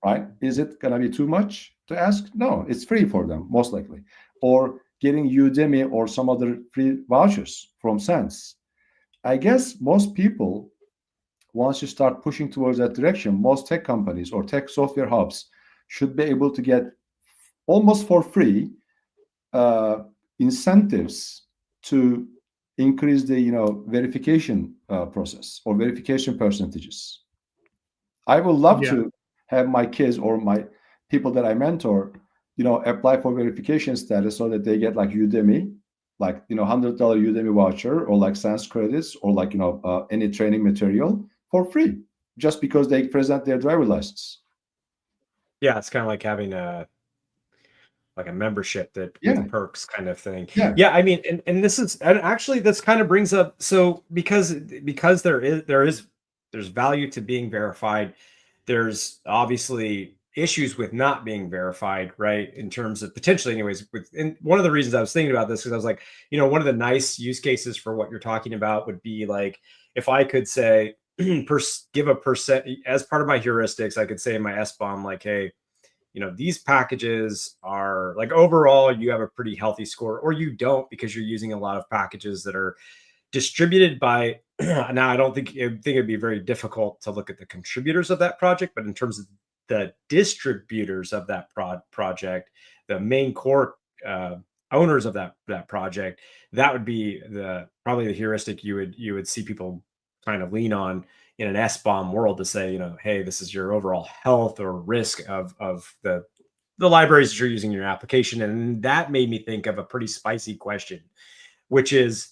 right? Is it going to be too much to ask? No, it's free for them, most likely. Or getting Udemy or some other free vouchers from Sense. I guess most people, once you start pushing towards that direction, most tech companies or tech software hubs should be able to get almost for free incentives to increase the verification process or verification percentages. I would love to have my kids or my people that I mentor, apply for verification status so that they get like Udemy, like $100 Udemy voucher, or like Sans credits, or like any training material for free, just because they present their driver license. Yeah, it's kind of like having a membership that with perks kind of thing. Yeah, I mean, and this is, and actually this kind of brings up, so because there's value to being verified, there's obviously issues with not being verified, right? In terms of potentially, anyways, and one of the reasons I was thinking about this, because I was like, one of the nice use cases for what you're talking about would be like, if I could say, give a percent as part of my heuristics, I could say in my SBOM, like, hey, these packages are like, overall, you have a pretty healthy score, or you don't, because you're using a lot of packages that are distributed by, now I don't think it'd be very difficult to look at the contributors of that project, but in terms of the distributors of that project, the main core owners of that project, that would be probably the heuristic you would see people kind of lean on in an SBOM world to say, hey, this is your overall health or risk of the libraries that you're using in your application. And that made me think of a pretty spicy question, which is,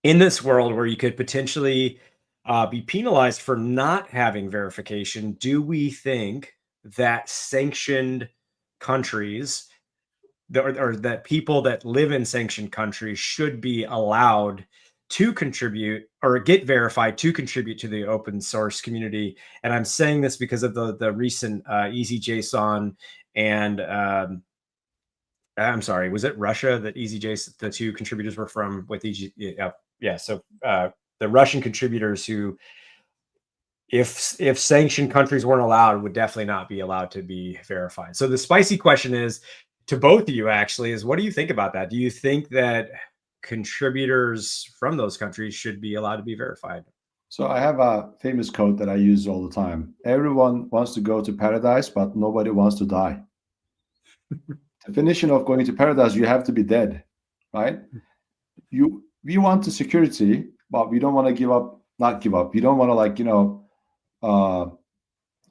in this world where you could potentially be penalized for not having verification, do we think that sanctioned countries or that people that live in sanctioned countries should be allowed to contribute or get verified to contribute to the open source community? And I'm saying this because of the recent EasyJSON and I'm sorry, was it Russia that EasyJSON, the two contributors were from with EG? Yeah. So the Russian contributors who, if sanctioned countries weren't allowed, would definitely not be allowed to be verified. So the spicy question is to both of you, actually, is what do you think about that? Do you think that contributors from those countries should be allowed to be verified? So I have a famous quote that I use all the time. Everyone wants to go to paradise, but nobody wants to die. Definition of going to paradise, you have to be dead, right? We want the security, but we don't want to not give up. We don't want to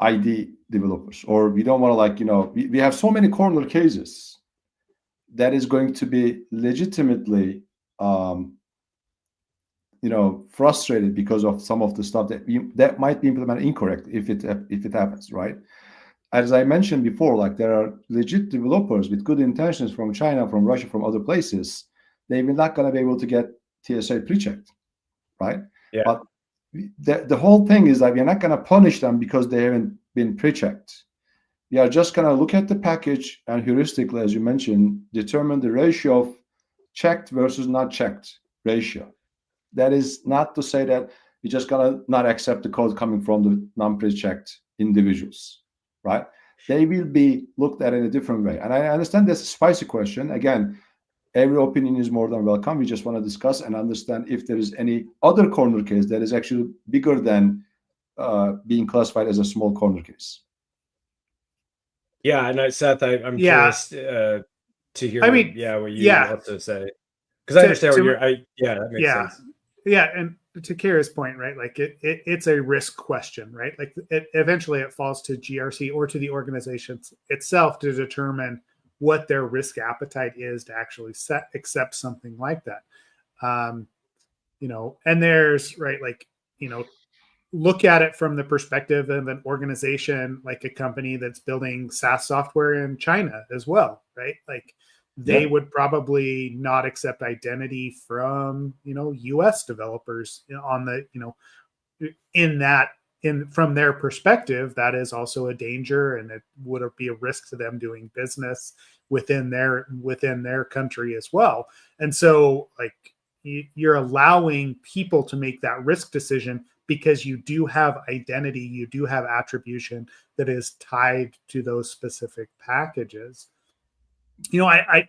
ID developers, or we don't want to we have so many corner cases that is going to be legitimately frustrated because of some of the stuff that might be implemented incorrect if it happens, right? As I mentioned before, like there are legit developers with good intentions from China, from Russia, from other places. They're not going to be able to get TSA pre-checked, right? Yeah. But the whole thing is that we're not going to punish them because they haven't been pre-checked. We are just going to look at the package and heuristically, as you mentioned, determine the ratio of checked versus not checked ratio. That is not to say that you're just going to not accept the code coming from the non-pre-checked individuals, right? They will be looked at in a different way. And I understand that's a spicy question. Again, every opinion is more than welcome. We just want to discuss and understand if there is any other corner case that is actually bigger than being classified as a small corner case. Yeah, and Seth, I'm curious to hear what you also say, because I understand what that makes sense. Yeah, and to Kayra's point, right? Like it's a risk question, right? Like eventually it falls to GRC or to the organization itself to determine what their risk appetite is to actually accept something like that. And there's look at it from the perspective of an organization like a company that's building SaaS software in China as well, right? Like they would probably not accept identity from, US developers on the, from their perspective, that is also a danger, and it would be a risk to them doing business within their country as well. And so you're allowing people to make that risk decision because you do have identity, you do have attribution that is tied to those specific packages. I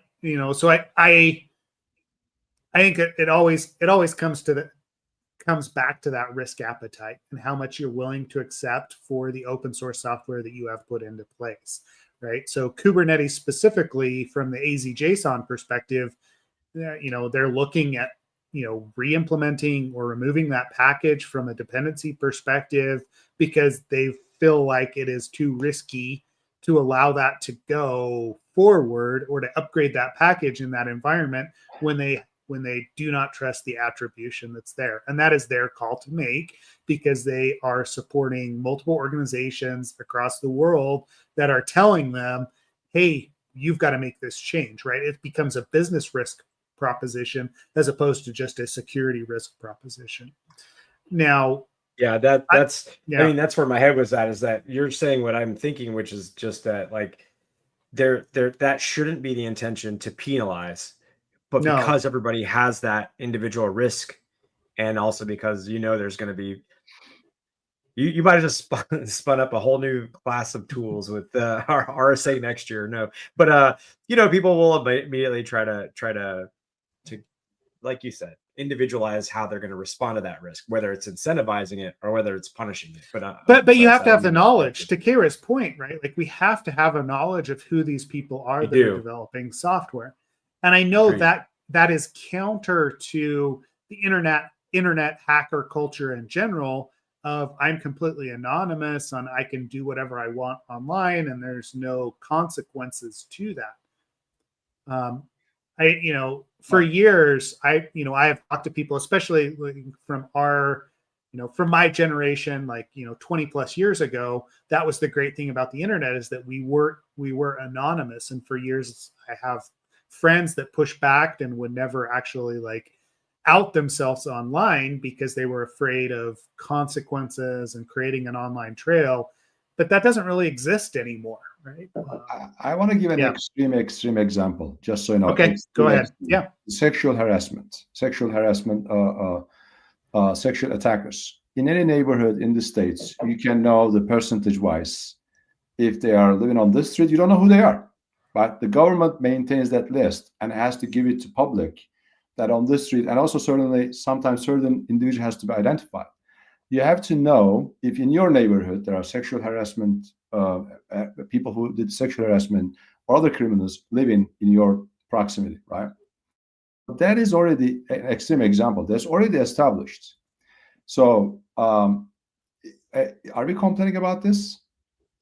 think it always comes back to that risk appetite and how much you're willing to accept for the open source software that you have put into place, right? So Kubernetes specifically, from the AZ-JSON perspective, they're looking at re-implementing or removing that package from a dependency perspective because they feel like it is too risky to allow that to go forward or to upgrade that package in that environment when they do not trust the attribution that's there. And that is their call to make because they are supporting multiple organizations across the world that are telling them, hey, you've got to make this change, right? It becomes a business risk proposition as opposed to just a security risk proposition. Now, that's where my head was at, is that you're saying what I'm thinking, which is just that that shouldn't be the intention to penalize, but because everybody has that individual risk, and also because there's going to be you might have just spun up a whole new class of tools with our RSA next year. No, but people will immediately try to like you said, individualize how they're going to respond to that risk, whether it's incentivizing it or whether it's punishing it. But you have to have the knowledge, to Kayra's point, right? Like we have to have a knowledge of who these people are that are developing software. And I know that is counter to the internet hacker culture in general of I'm completely anonymous and I can do whatever I want online and there's no consequences to that. For years, I have talked to people, especially from from my generation, 20 plus years ago. That was the great thing about the internet, is that we were anonymous. And for years, I have friends that pushed back and would never actually out themselves online because they were afraid of consequences and creating an online trail. But that doesn't really exist anymore, right? I want to give an extreme example, just so you know. Okay, go ahead. Yeah. Sexual harassment, sexual attackers. In any neighborhood in the States, you can know the percentage-wise. If they are living on this street, you don't know who they are. But the government maintains that list and has to give it to public that on this street, and also certainly sometimes certain individual has to be identified. you have to know if in your neighborhood there are sexual harassment, people who did sexual harassment or other criminals living in your proximity, right? That is already an extreme example. That's already established. So, are we complaining about this?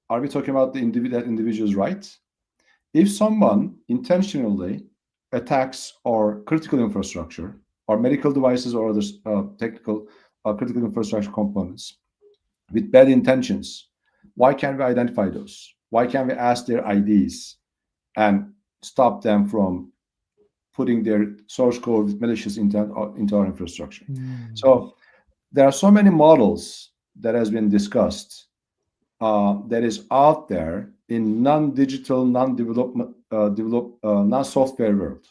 Are we talking about that individual's rights? If someone intentionally attacks our critical infrastructure, or medical devices, or other technical critical infrastructure components with bad intentions, why can't we identify those? Why can't we ask their IDs and stop them from putting their source code with malicious intent into our infrastructure? So there are so many models that has been discussed that is out there in non-digital, non-development, non-software world.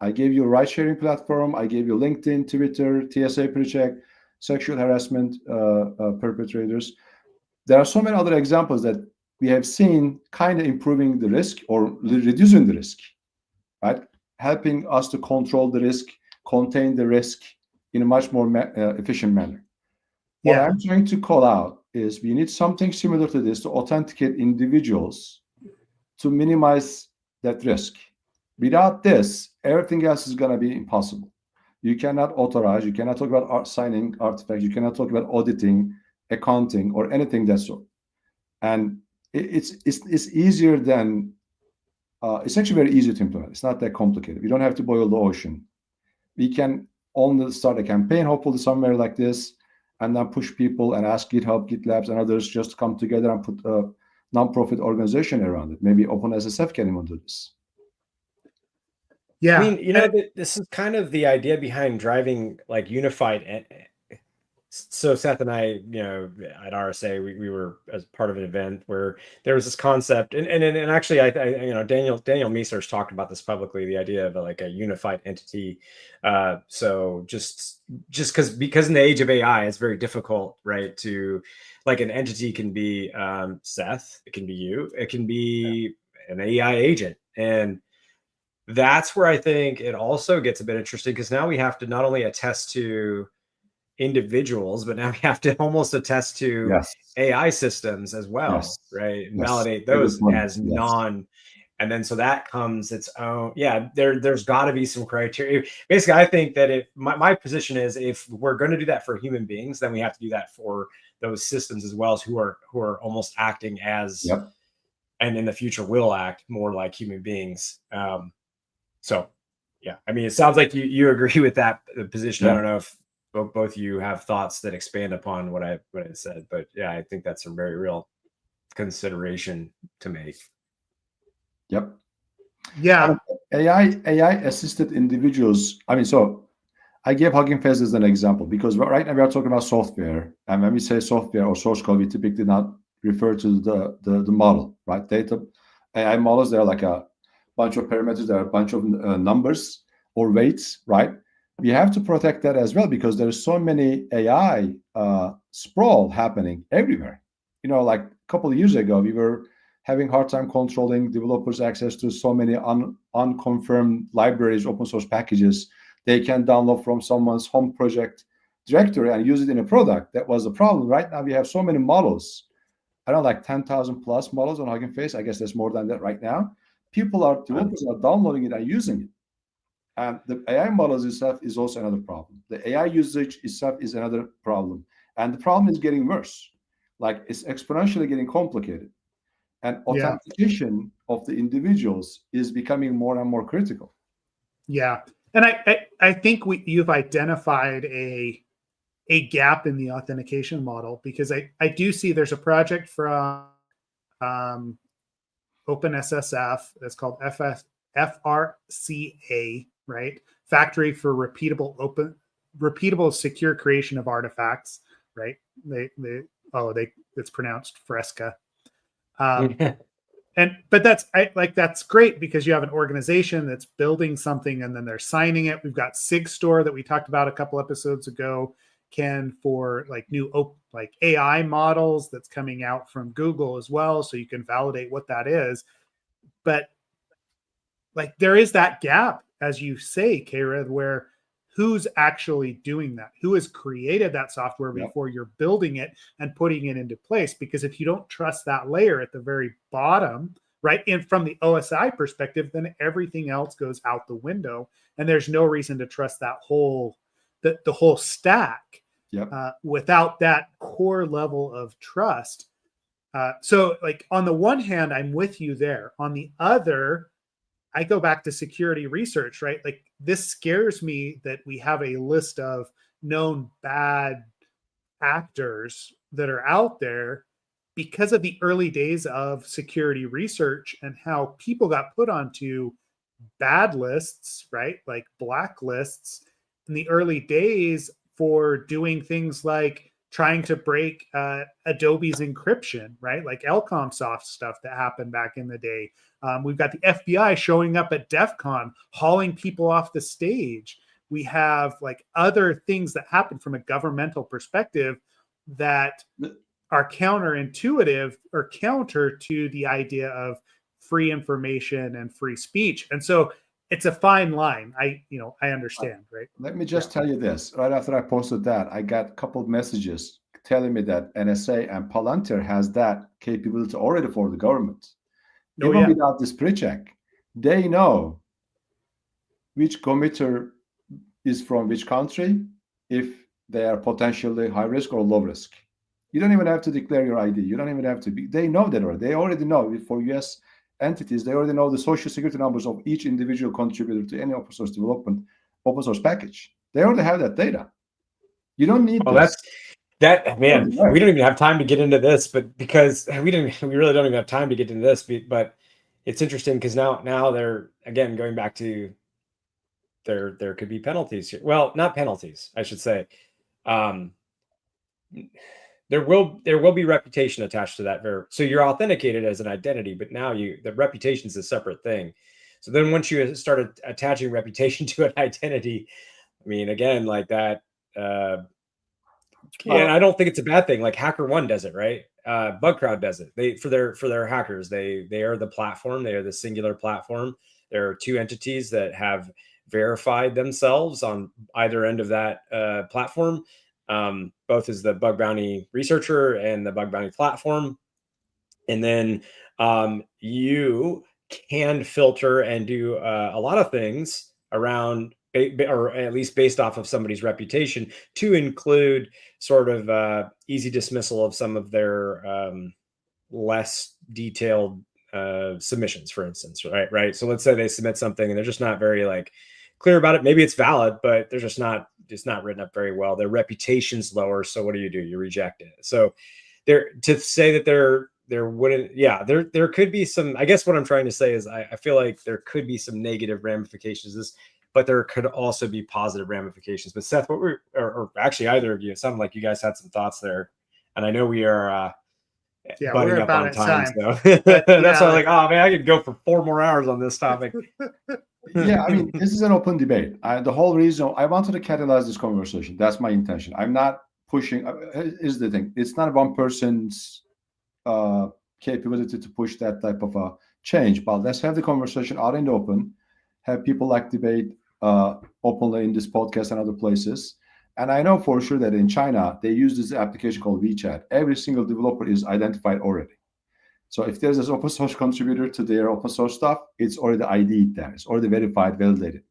I gave you a ride-sharing platform. I gave you LinkedIn, Twitter, TSA pre-check, sexual harassment perpetrators. There are so many other examples that we have seen kind of improving the risk or reducing the risk, right? Helping us to control the risk, contain the risk in a much more efficient manner. What I'm trying to call out is we need something similar to this to authenticate individuals to minimize that risk. Without this, everything else is going to be impossible. You cannot authorize, you cannot talk about signing artifacts, you cannot talk about auditing, accounting, or anything that sort. And it's easier than, it's actually very easy to implement. It's not that complicated. We don't have to boil the ocean. We can only start a campaign, hopefully somewhere like this, and then push people and ask GitHub, GitLabs, and others just to come together and put a nonprofit organization around it. Maybe OpenSSF can even do this. Yeah. I mean, this is kind of the idea behind driving like unified. So Seth and I, at RSA, we were as part of an event where there was this concept, and actually, I Daniel Meeser's talked about this publicly, the idea of like a unified entity. So just because in the age of AI, it's very difficult, right? To like an entity can be Seth, it can be you, it can be an AI agent, and that's where I think it also gets a bit interesting because now we have to not only attest to individuals, but now we have to almost attest to AI systems as well, right? And validate those as non. And then so that comes its own. Yeah, there's got to be some criteria. Basically, I think that my position is if we're going to do that for human beings, then we have to do that for those systems as well as who are almost acting as, and in the future will act more like human beings. So, yeah, I mean, it sounds like you agree with that position. I don't know if both of you have thoughts that expand upon what I said, but yeah, I think that's a very real consideration to make. Yep. Yeah. AI assisted individuals. I mean, so I gave Hugging Face as an example because right now we are talking about software, and when we say software or source code, we typically not refer to the model, right? Data AI models, they're like a bunch of parameters, there are a bunch of numbers or weights, right? We have to protect that as well because there's so many AI sprawl happening everywhere. Like a couple of years ago, we were having hard time controlling developers' access to so many unconfirmed libraries, open source packages they can download from someone's home project directory and use it in a product. That was the problem. Right now, we have so many models. I don't know, like 10,000 plus models on Hugging Face. I guess there's more than that right now. Developers are downloading it and using it. And the AI models itself is also another problem. The AI usage itself is another problem. And the problem is getting worse. Like it's exponentially getting complicated. And authentication of the individuals is becoming more and more critical. Yeah. And I think you've identified a gap in the authentication model because I do see there's a project from OpenSSF that's called FRCA, right? Factory for repeatable secure creation of artifacts, right? It's pronounced Fresca. But that's great because you have an organization that's building something and then they're signing it. We've got SigStore that we talked about a couple episodes ago, Ken, for like new like AI models that's coming out from Google as well, so you can validate what that is. But like there is that gap, as you say, Kayra, where who's actually doing that, who has created that software before you're building it and putting it into place. Because if you don't trust that layer at the very bottom, right, and from the OSI perspective, then everything else goes out the window, and there's no reason to trust that whole the whole stack without that core level of trust. So like on the one hand, I'm with you there. On the other, I go back to security research, right? Like this scares me that we have a list of known bad actors that are out there because of the early days of security research and how people got put onto bad lists, right? Like blacklists in the early days for doing things like trying to break Adobe's encryption, right? Like Elcomsoft stuff that happened back in the day. We've got the FBI showing up at DEF CON, hauling people off the stage. We have like other things that happen from a governmental perspective that are counterintuitive or counter to the idea of free information and free speech. And so it's a fine line. I understand, right? Let me just tell you this. Right after I posted that, I got a couple of messages telling me that NSA and Palantir has that capability already for the government. Even without this pre-check, they know which committer is from which country, if they are potentially high risk or low risk. You don't even have to declare your ID. You don't even have to be. They know that already. They already know. For US entities, they already know the social security numbers of each individual contributor to any open source development, open source package. They already have that data. You don't need this. Man, we don't even have time to get into this, but because we really don't even have time to get into this, but it's interesting because now they're, again, going back to there could be penalties here. Well, not penalties, I should say. There will be reputation attached to that. So you're authenticated as an identity, but now the reputation is a separate thing. So then once you start attaching reputation to an identity, I mean, again, like that, and I don't think it's a bad thing. Like HackerOne does it, right? Bugcrowd does it. For their hackers, they are the platform. They are the singular platform. There are two entities that have verified themselves on either end of that platform, both as the bug bounty researcher and the bug bounty platform. And then you can filter and do a lot of things around, or at least based off of somebody's reputation, to include sort of easy dismissal of some of their less detailed submissions, for instance, right? So let's say they submit something and they're just not very like clear about it. Maybe it's valid, but they're just not written up very well. Their reputation's lower. So what do? You reject it. So to say that there wouldn't, there could be some, I guess what I'm trying to say is I feel like there could be some negative ramifications, but there could also be positive ramifications. But Seth, or actually either of you, it sounded like you guys had some thoughts there. And I know we are butting up on time. So that's why I'm like, oh man, I could go for 4 more hours on this topic. Yeah, I mean, this is an open debate. The whole reason I wanted to catalyze this conversation, that's my intention. I'm not pushing, is the thing. It's not one person's capability to push that type of a change, but let's have the conversation out in the open, have people like debate openly in this podcast and other places. And I know for sure that in China, they use this application called WeChat. Every single developer is identified already. So if there's an open source contributor to their open source stuff, it's already ID'd there. It's already verified, validated.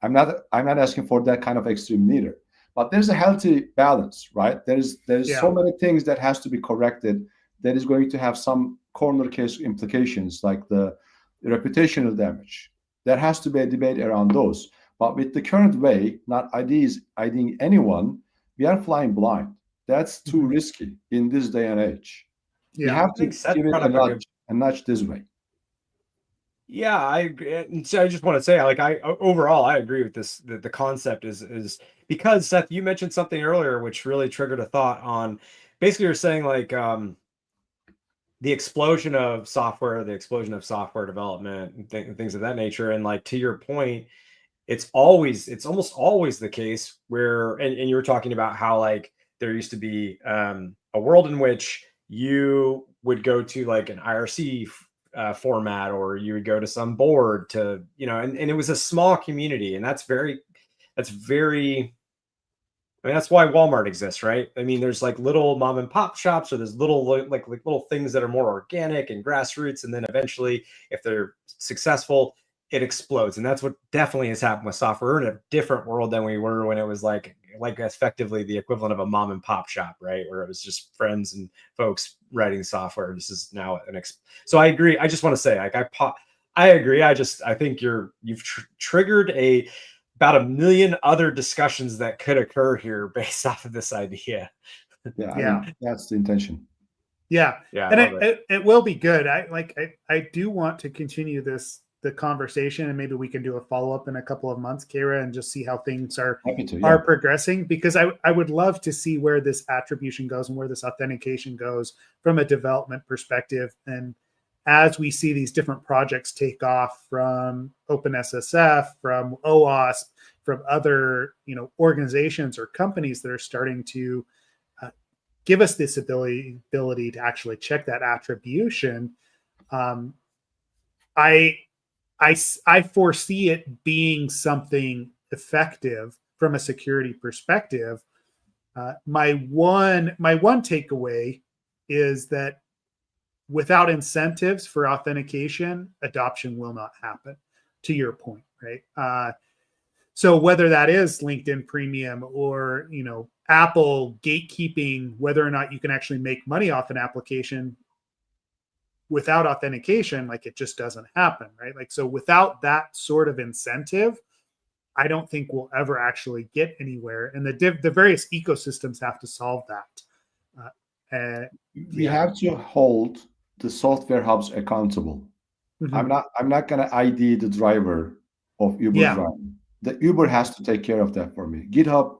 I'm not asking for that kind of extreme neither. But there's a healthy balance, right? There's so many things that has to be corrected that is going to have some corner case implications, like the reputational damage. There has to be a debate around those. But with the current way, not IDing anyone, we are flying blind. That's too risky in this day and age. You have to give it a nudge this way. Yeah, I agree. And so I just want to say, like, overall, I agree with this. The concept is because, Seth, you mentioned something earlier which really triggered a thought on. Basically, you're saying like the explosion of software development, and things of that nature, and like to your point, it's almost always the case where, and you were talking about how like there used to be a world in which you would go to like an IRC format, or you would go to some board to, and it was a small community, and that's that's very. I mean, that's why Walmart exists, right? I mean, there's like little mom and pop shops, or there's little like little things that are more organic and grassroots, and then eventually, if they're successful, it explodes. And that's what definitely has happened with software. We're in a different world than we were when it was like effectively the equivalent of a mom and pop shop, right? Where it was just friends and folks writing software. This is now so I agree. I just want to say, like, I agree. I think you've triggered about a million other discussions that could occur here based off of this idea. Yeah, I mean, that's the intention. Yeah, yeah, and it will be good. I do want to continue the conversation, and maybe we can do a follow up in a couple of months, Kayra, and just see how things are progressing. Because I would love to see where this attribution goes and where this authentication goes from a development perspective. And as we see these different projects take off from OpenSSF, from OWASP, from other organizations or companies that are starting to give us this ability to actually check that attribution, I foresee it being something effective from a security perspective. My one takeaway is that without incentives for authentication, adoption will not happen, to your point, right? So whether that is LinkedIn Premium or, Apple gatekeeping whether or not you can actually make money off an application without authentication, like, it just doesn't happen, right? Like, so without that sort of incentive, I don't think we'll ever actually get anywhere. And the various ecosystems have to solve that. We have to hold the software hubs accountable. Mm-hmm. I'm not going to ID the driver of Uber driving. The Uber has to take care of that for me. GitHub,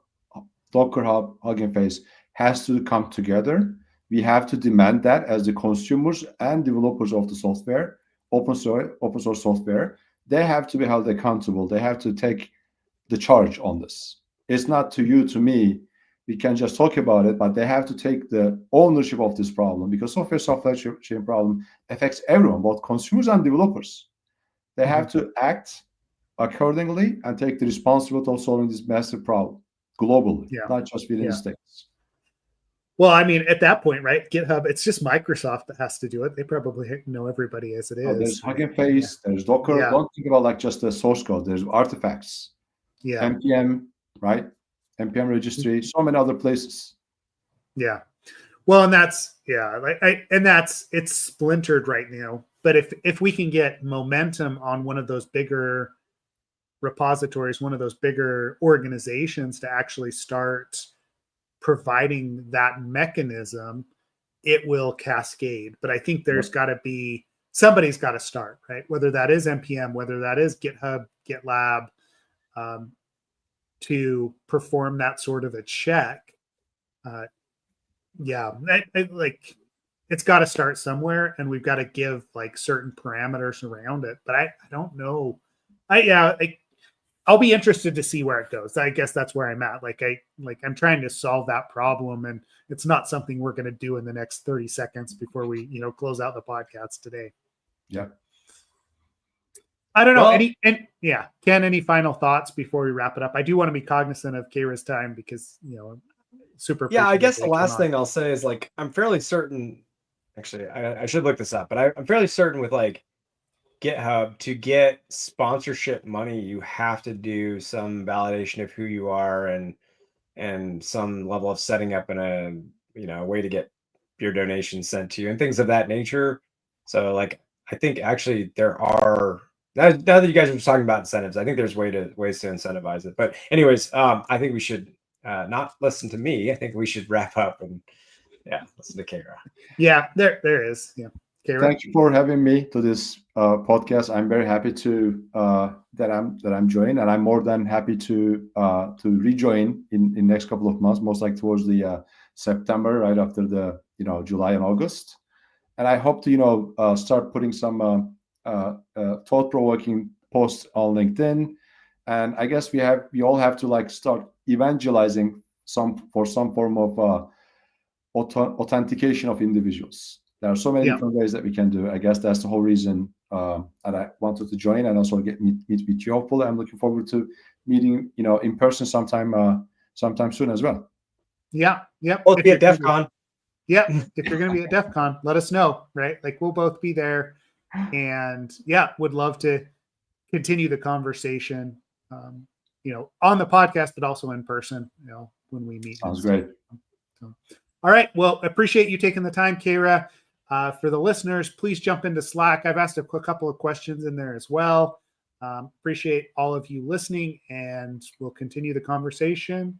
Docker Hub, Hugging Face has to come together. We have to demand that as the consumers and developers of the software, open source software, they have to be held accountable. They have to take the charge on this. It's not to you, to me. We can just talk about it, but they have to take the ownership of this problem, because software chain problem affects everyone, both consumers and developers. They have to act accordingly and take the responsibility of solving this massive problem globally, not just within the States. Well, I mean, at that point, right? GitHub, it's just Microsoft that has to do it. They probably know everybody as it is. There's Hugging Face, there's Docker. Don't think about like just the source code. There's artifacts, NPM, right? NPM registry, so many other places. Yeah. Well, and that's it's splintered right now. But if we can get momentum on one of those bigger repositories, one of those bigger organizations to actually start providing that mechanism, it will cascade. But I think there's got to be, somebody's got to start, right? Whether that is NPM, whether that is GitHub, GitLab, to perform that sort of a check. It's got to start somewhere, and we've got to give like certain parameters around it. But I don't know. I'll be interested to see where it goes. I guess that's where I'm at. I'm trying to solve that problem, and it's not something we're going to do in the next 30 seconds before we, close out the podcast today. Yeah. I don't know. Ken, any final thoughts before we wrap it up? I do want to be cognizant of Kayra's time because, super. Yeah, I guess the last thing I'll say is I'm fairly certain, actually, I should look this up, but I'm fairly certain with GitHub, to get sponsorship money, you have to do some validation of who you are and some level of setting up in a way to get your donations sent to you and things of that nature. So I think actually there are, now that you guys are talking about incentives, I think there's ways to incentivize it. But anyways, I think we should not listen to me. I think we should wrap up and listen to Kayra. Yeah, there is. Yeah. Kayra? Thank you for having me to this podcast. I'm very happy to that I'm joined, and I'm more than happy to rejoin in next couple of months, most like towards the September, right after the July and August. And I hope to start putting some thought-provoking posts on LinkedIn, and I guess we all have to start evangelizing some form of authentication of individuals. There are so many different ways that we can do. I guess that's the whole reason and I wanted to join and also meet with you. Hopefully, I'm looking forward to meeting in person sometime soon as well. Yeah, yep. Both be at DEF CON. Yeah, if you're going to be at DEF CON, let us know, right? Like we'll both be there, and yeah, would love to continue the conversation, on the podcast, but also in person, when we meet. Sounds great. So, all right. Well, appreciate you taking the time, Kayra. For the listeners, please jump into Slack. I've asked a couple of questions in there as well. Appreciate all of you listening, and we'll continue the conversation,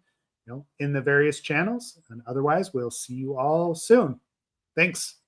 in the various channels. And otherwise, we'll see you all soon. Thanks.